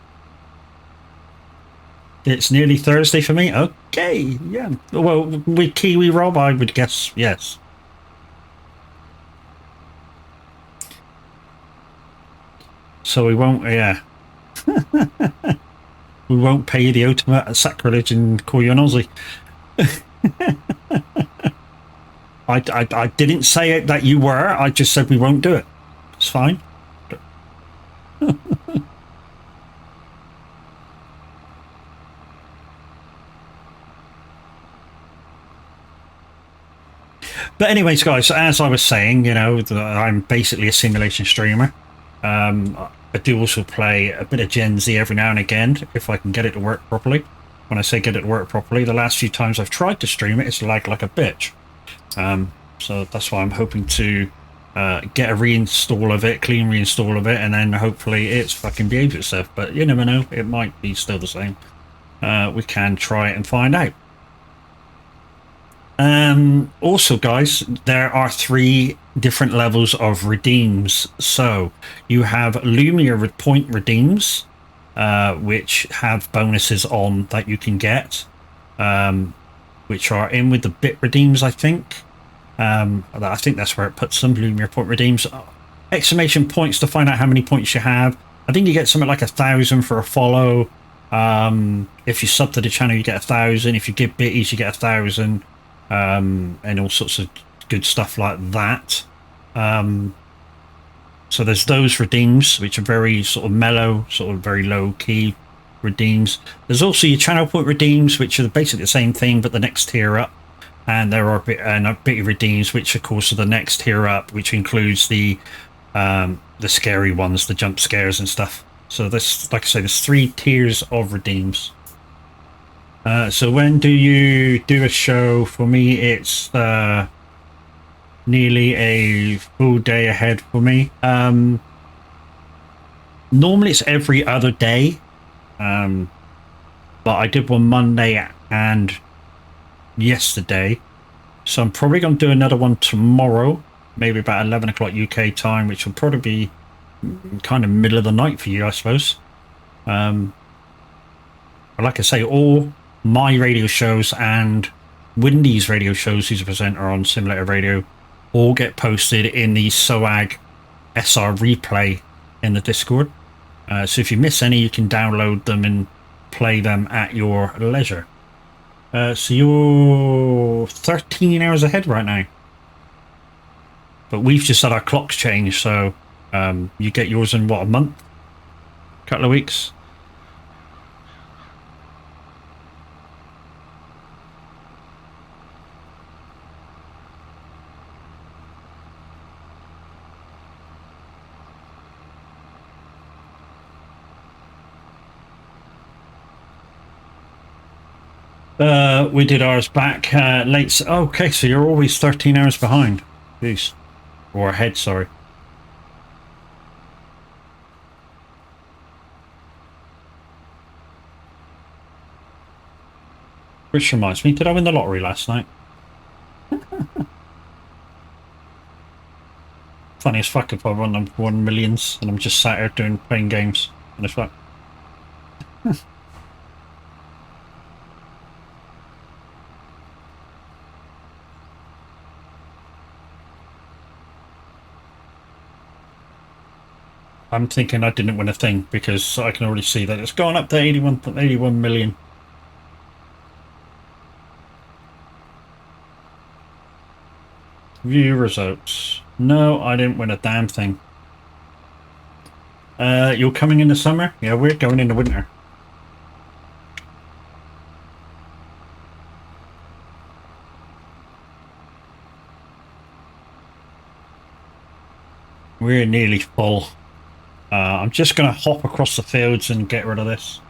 It's nearly Thursday for me. Okay, yeah. Well, with Kiwi Rob, I would guess yes. So we won't, yeah. We won't pay the ultimate sacrilege and call you an Aussie. I didn't say it that you were. I just said we won't do it. It's fine. But anyways, guys, as I was saying, you know, I'm basically a simulation streamer. I do also play a bit of Gen Z every now and again, if I can get it to work properly. When I say get it to work properly, the last few times I've tried to stream it, it's lagged like a bitch. So that's why I'm hoping to get a reinstall of it, clean reinstall of it, and then hopefully it's fucking behaves itself. But you never know, it might be still the same. We can try it and find out. Also, guys, there are 3 different levels of redeems. So you have Lumia point redeems, which have bonuses on that you can get, which are in with the bit redeems, I think. I think that's where it puts them, Lumia point redeems. Exclamation points to find out how many points you have. I think you get something like 1,000 for a follow. If you sub to the channel, you get 1,000. If you give bitties, you get 1,000. And all sorts of good stuff like that. So there's those redeems, which are very sort of mellow, sort of very low key redeems. There's also your channel point redeems, which are basically the same thing, but the next tier up. And there are a bit of redeems, which of course are the next tier up, which includes the scary ones, the jump scares and stuff. So this, like I say, there's 3 tiers of redeems. So when do you do a show? For me, it's nearly a full day ahead for me. Normally it's every other day, but I did one Monday and yesterday, so I'm probably going to do another one tomorrow, maybe about 11 o'clock UK time, which will probably be kind of middle of the night for you, I suppose. But like I say, all my radio shows and Windy's radio shows, who's a presenter on Simulator Radio, all get posted in the soag SR replay in the Discord. So if you miss any, you can download them and play them at your leisure. So you're 13 hours ahead right now. But we've just had our clocks changed, so you get yours in, what, a month? A couple of weeks? We did ours back late. Okay, so you're always 13 hours behind. Jeez. Or ahead, sorry. Which reminds me, did I win the lottery last night? Funny as fuck if I won millions and I'm just sat here playing games. And it's like... I'm thinking I didn't win a thing because I can already see that it's gone up to 81 million. View results. No, I didn't win a damn thing. You're coming in the summer? Yeah, we're going in the winter. We're nearly full. I'm just going to hop across the fields and get rid of this.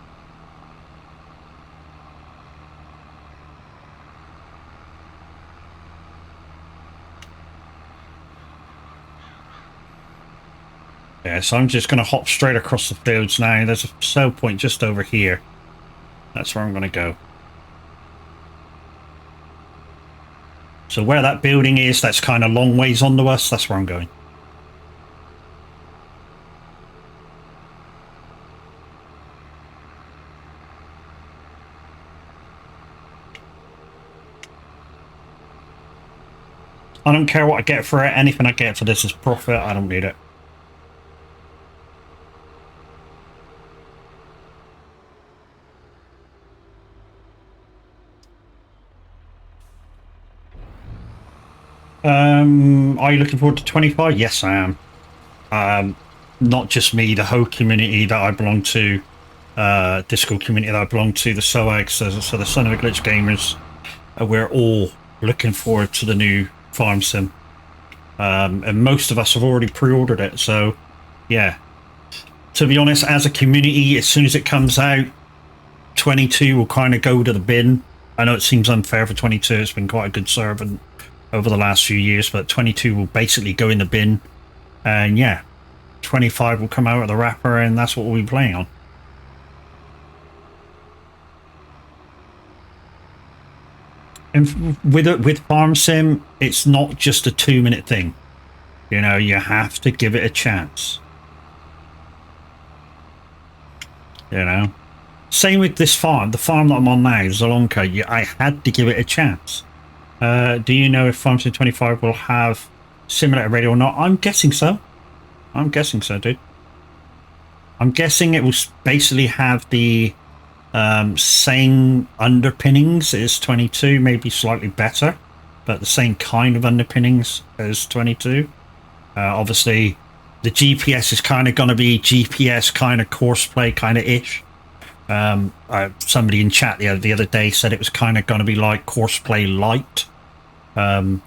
Yeah, so I'm just going to hop straight across the fields now. There's a sell point just over here. That's where I'm going to go. So where that building is, that's kind of long ways onto us. That's where I'm going. I don't care what I get for it. Anything I get for this is profit. I don't need it. Are you looking forward to 25? Yes, I am. Not just me, the whole community that I belong to, Discord community that I belong to, the soag, so the Son of a Glitch gamers, we're all looking forward to the new farm sim. And most of us have already pre-ordered it, so yeah. To be honest, as a community, as soon as it comes out, 22 will kind of go to the bin. I know it seems unfair for 22, it's been quite a good servant over the last few years, but 22 will basically go in the bin, and yeah, 25 will come out of the wrapper, and that's what we'll be playing on. And with Farm Sim, it's not just a 2-minute thing. You know, you have to give it a chance. You know, same with this farm. The farm that I'm on now, Zalonka, I had to give it a chance. Do you know if Farm Sim 25 will have simulator radio or not? I'm guessing so. I'm guessing so, dude. I'm guessing it will basically have the same underpinnings as 22, maybe slightly better, but the same kind of underpinnings as 22. Obviously, the GPS is kind of going to be GPS kind of courseplay kind of ish. Somebody in chat the other day said it was kind of going to be like courseplay light, and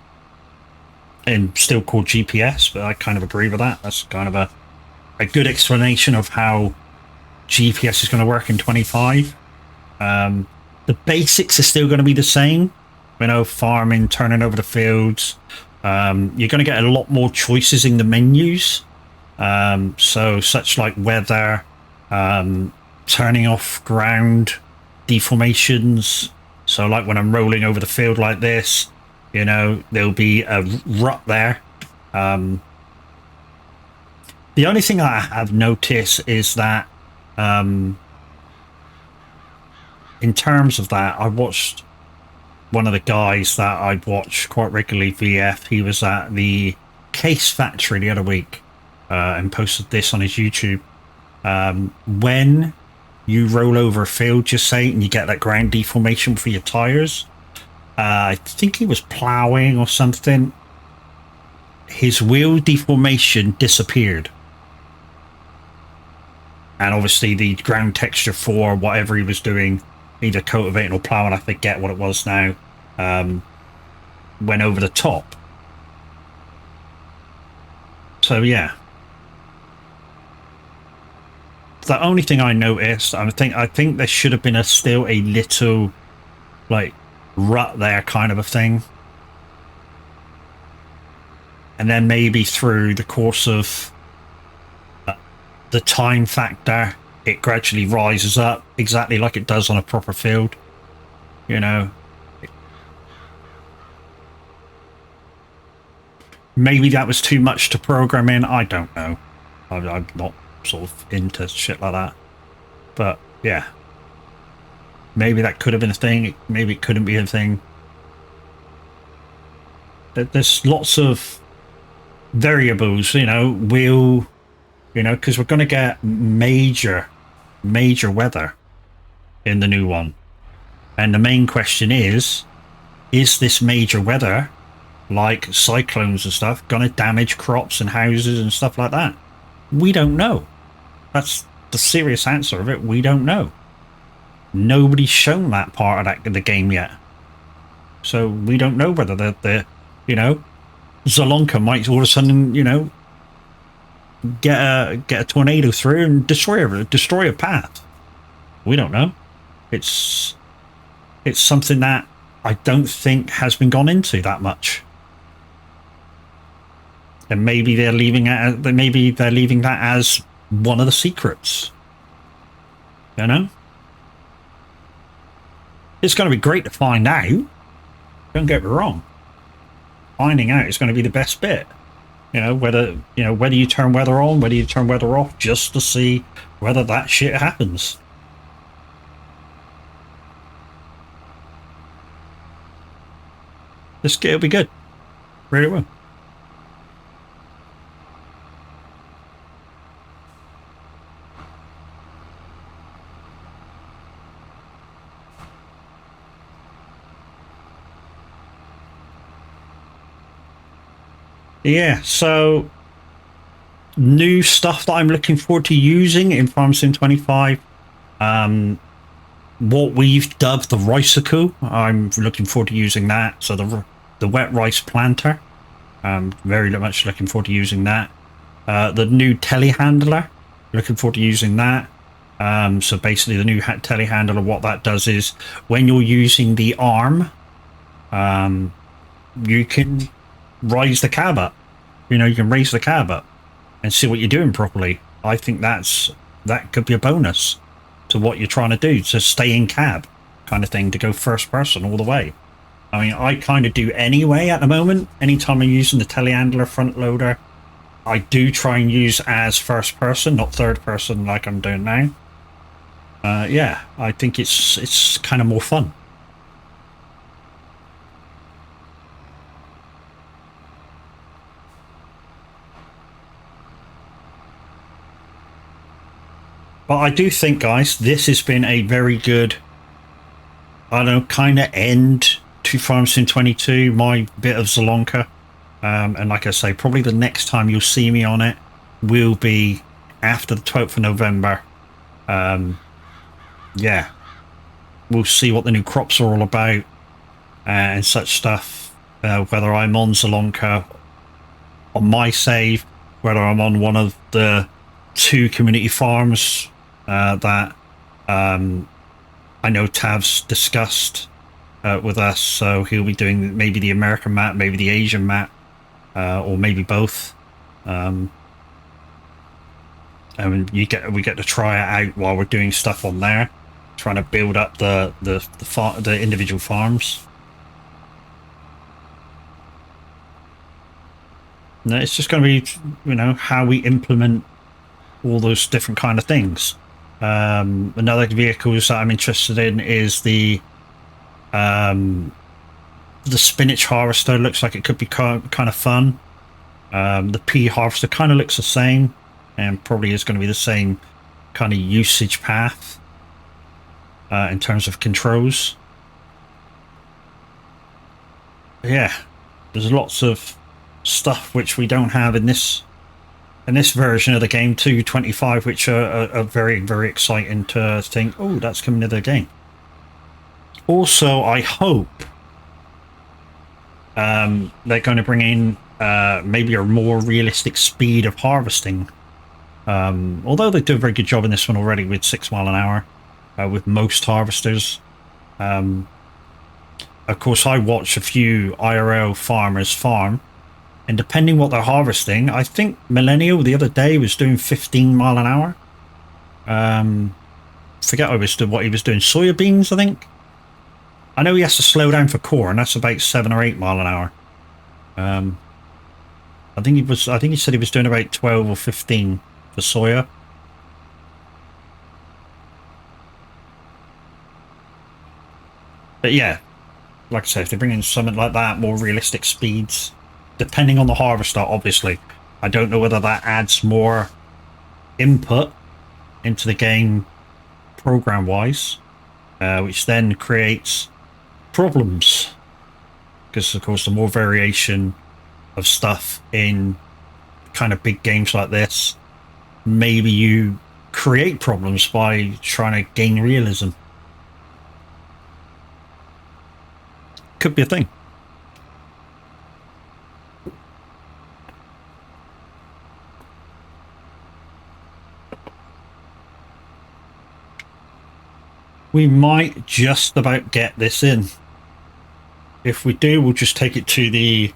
still called GPS, but I kind of agree with that. That's kind of a good explanation of how GPS is going to work in 25. The basics are still going to be the same. You know, farming, turning over the fields. You're going to get a lot more choices in the menus. So such like weather, turning off ground, deformations. So like when I'm rolling over the field like this, you know, there'll be a rut there. The only thing I have noticed is that in terms of that, I watched one of the guys that I watch quite regularly, VF. He was at the Case Factory the other week and posted this on his YouTube. When you roll over a field, just say, and you get that ground deformation for your tires, I think he was plowing or something, his wheel deformation disappeared. And obviously the ground texture for whatever he was doing, either cultivating or plowing, I forget what it was now, went over the top. So yeah. The only thing I noticed, I think there should have been still a little like rut there kind of a thing. And then maybe through the course of the time factor, it gradually rises up exactly like it does on a proper field, you know. Maybe that was too much to program in, I don't know. I'm not sort of into shit like that, but yeah, maybe that could have been a thing, maybe it couldn't be a thing. There's lots of variables, you know. you know, because we're going to get major weather in the new one. And the main question is this major weather, like cyclones and stuff, going to damage crops and houses and stuff like that? We don't know. That's the serious answer of it. We don't know. Nobody's shown that part of the game yet. So we don't know whether the you know, Zalonka might all of a sudden, you know, get a tornado through and destroy a path. We don't know. It's something that I don't think has been gone into that much. And maybe they're leaving that as one of the secrets. You know? It's going to be great to find out. Don't get me wrong. Finding out is going to be the best bit. You know, whether you turn weather on, whether you turn weather off, just to see whether that shit happens. It'll be good. Really will. Yeah, so new stuff that I'm looking forward to using in Farm Sim 25. What we've dubbed the Riceable, I'm looking forward to using that. So the wet rice planter, very much looking forward to using that. The new telehandler, looking forward to using that. So basically the new telehandler, what that does is when you're using the arm, you can raise the cab up. You know, you can raise the cab up and see what you're doing properly. I think that could be a bonus to what you're trying to do, to stay in cab kind of thing, to go first person all the way. I mean, I kind of do anyway at the moment. Anytime I'm using the telehandler front loader, I do try and use as first person, not third person like I'm doing now. Yeah, I think it's kind of more fun. But I do think, guys, this has been a very good, I don't know, kind of end to Farm Sim 22, my bit of Zalonka. And like I say, probably the next time you'll see me on it will be after the 12th of November. Yeah, we'll see what the new crops are all about and such stuff. Whether I'm on Zalonka, on my save, whether I'm on one of the 2 community farms that I know Tav's discussed with us, so he'll be doing maybe the American map, maybe the Asian map, or maybe both. And we get to try it out while we're doing stuff on there, trying to build up the individual farms. And it's just going to be, you know, how we implement all those different kind of things. Another vehicles that I'm interested in is the spinach harvester. Looks like it could be kind of fun. The pea harvester kind of looks the same, and probably is going to be the same kind of usage path in terms of controls. But yeah, there's lots of stuff which we don't have in this version of the game, 2.25, which are very, very exciting to think, oh, that's coming to the game. Also, I hope they're going to bring in maybe a more realistic speed of harvesting. Although they do a very good job in this one already with 6 mile an hour with most harvesters. Of course, I watch a few IRL farmers farm, and depending what they're harvesting, I think Millennial the other day was doing 15 mile an hour. Forget what he was doing. Soybeans, I think. I know he has to slow down for corn. That's about 7 or 8 mile an hour. I think he said he was doing about 12 or 15 for soya. But yeah, like I said, if they bring in something like that, more realistic speeds, depending on the harvester, obviously. I don't know whether that adds more input into the game program-wise, which then creates problems. Because, of course, the more variation of stuff in kind of big games like this, maybe you create problems by trying to gain realism. Could be a thing. We might just about get this in. If we do, we'll just take it to the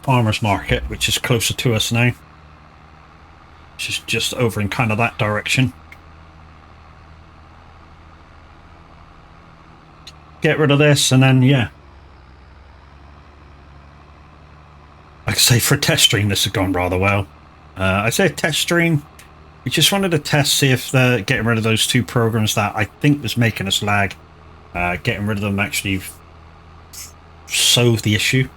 farmer's market, which is closer to us now. Which is just over in kind of that direction. Get rid of this, and then, yeah. Like I say, for a test stream, this has gone rather well. I say a test stream. We just wanted to test, see if getting rid of those two programs that I think was making us lag, getting rid of them actually solved the issue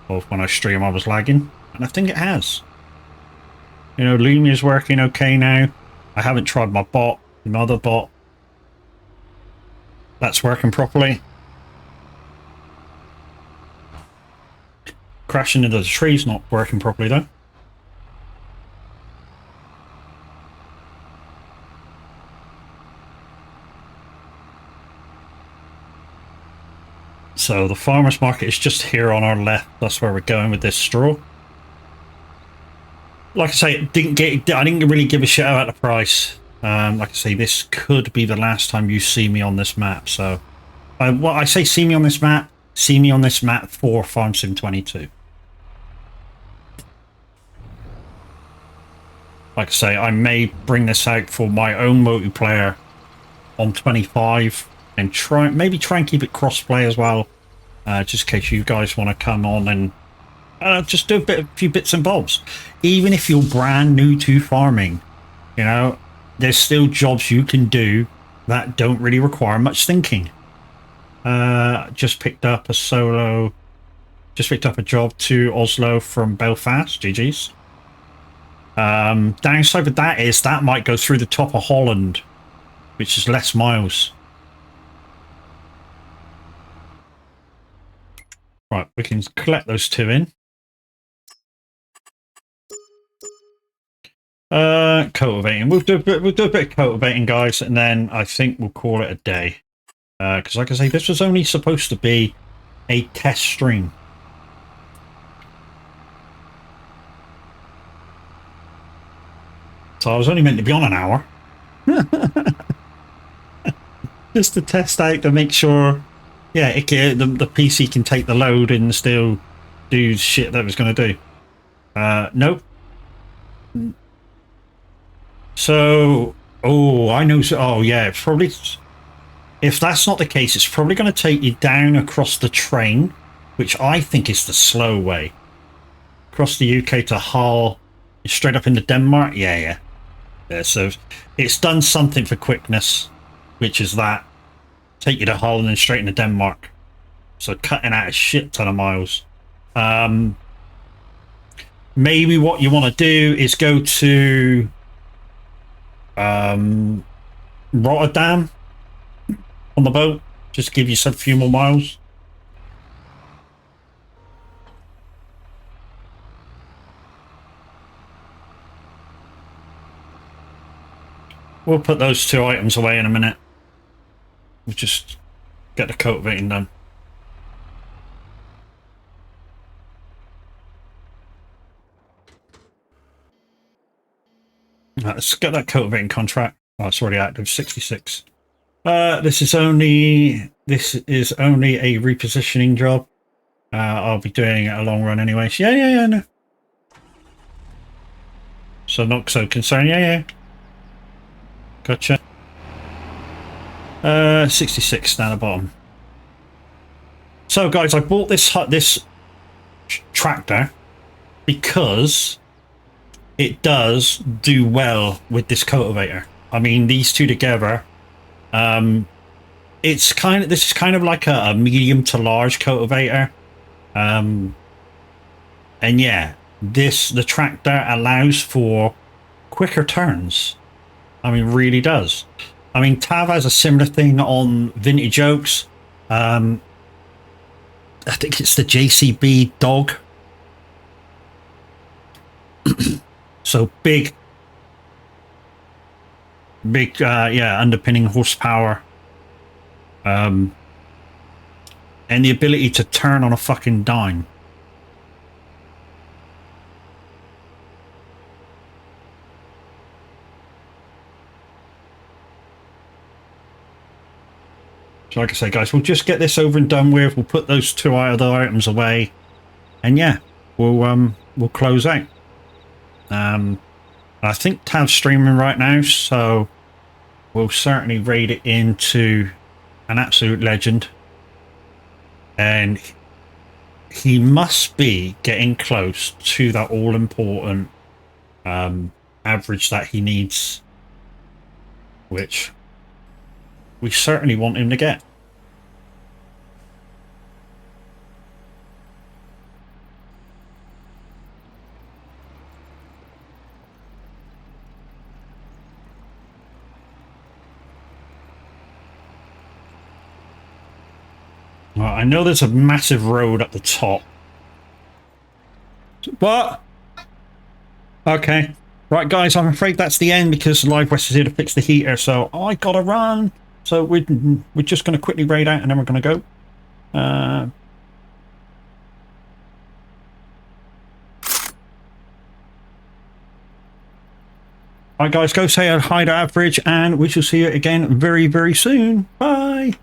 of when I stream I was lagging, and I think it has. You know, Lumia's working okay now. I haven't tried my bot, my other bot. That's working properly. Crashing into the tree's not working properly though. So the farmer's market is just here on our left. That's where we're going with this straw. Like I say, I didn't really give a shit about the price. Like I say, this could be the last time you see me on this map. So, what I say, see me on this map for Farm Sim 22. Like I say, I may bring this out for my own multiplayer on 25 and maybe try and keep it crossplay as well. Just in case you guys want to come on and just do a few bits and bobs. Even if you're brand new to farming, you know, there's still jobs you can do that don't really require much thinking. Just picked up a job to Oslo from Belfast, GG's. Downside with that is that might go through the top of Holland, which is less miles. Right, we can collect those two in. Cultivating. We'll do a bit of cultivating, guys, and then I think we'll call it a day. Because like I say, this was only supposed to be a test stream. So I was only meant to be on an hour. Just to test out to make sure, yeah, the PC can take the load and still do shit that it was going to do. Nope. So, I know. Oh, yeah, it's probably, if that's not the case, it's probably going to take you down across the train, which I think is the slow way. Across the UK to Hull, straight up into Denmark. Yeah, so it's done something for quickness, which is that. Take you to Hull and then straight into Denmark. So cutting out a shit ton of miles. Maybe what you want to do is go to Rotterdam on the boat. Just give you some few more miles. We'll put those two items away in a minute. We'll just get the cultivating done. Let's get that cultivating contract. Oh, it's already active. 66. This is only a repositioning job. I'll be doing it a long run anyway. So yeah, no. So not so concerned. Yeah. Gotcha. 66 down the bottom. So guys, I bought this tractor because it does do well with this cultivator. I mean, these two together, this is kind of like a medium to large cultivator, and yeah, the tractor allows for quicker turns. I mean, really does. I mean, Tav has a similar thing on Vintage Oaks. I think it's the JCB dog. So big, yeah, underpinning horsepower. And the ability to turn on a fucking dime. So like I say, guys, we'll just get this over and done with. We'll put those two other items away. And yeah, we'll close out. I think Tav's streaming right now, so we'll certainly raid it into an absolute legend. And he must be getting close to that all-important average that he needs, which we certainly want him to get. Well, I know there's a massive road at the top. What? Okay. Right, guys, I'm afraid that's the end because Live West is here to fix the heater, so I gotta run. So we're just going to quickly raid out and then we're going to go. Alright, guys, go say hi to Average and we shall see you again very, very soon. Bye.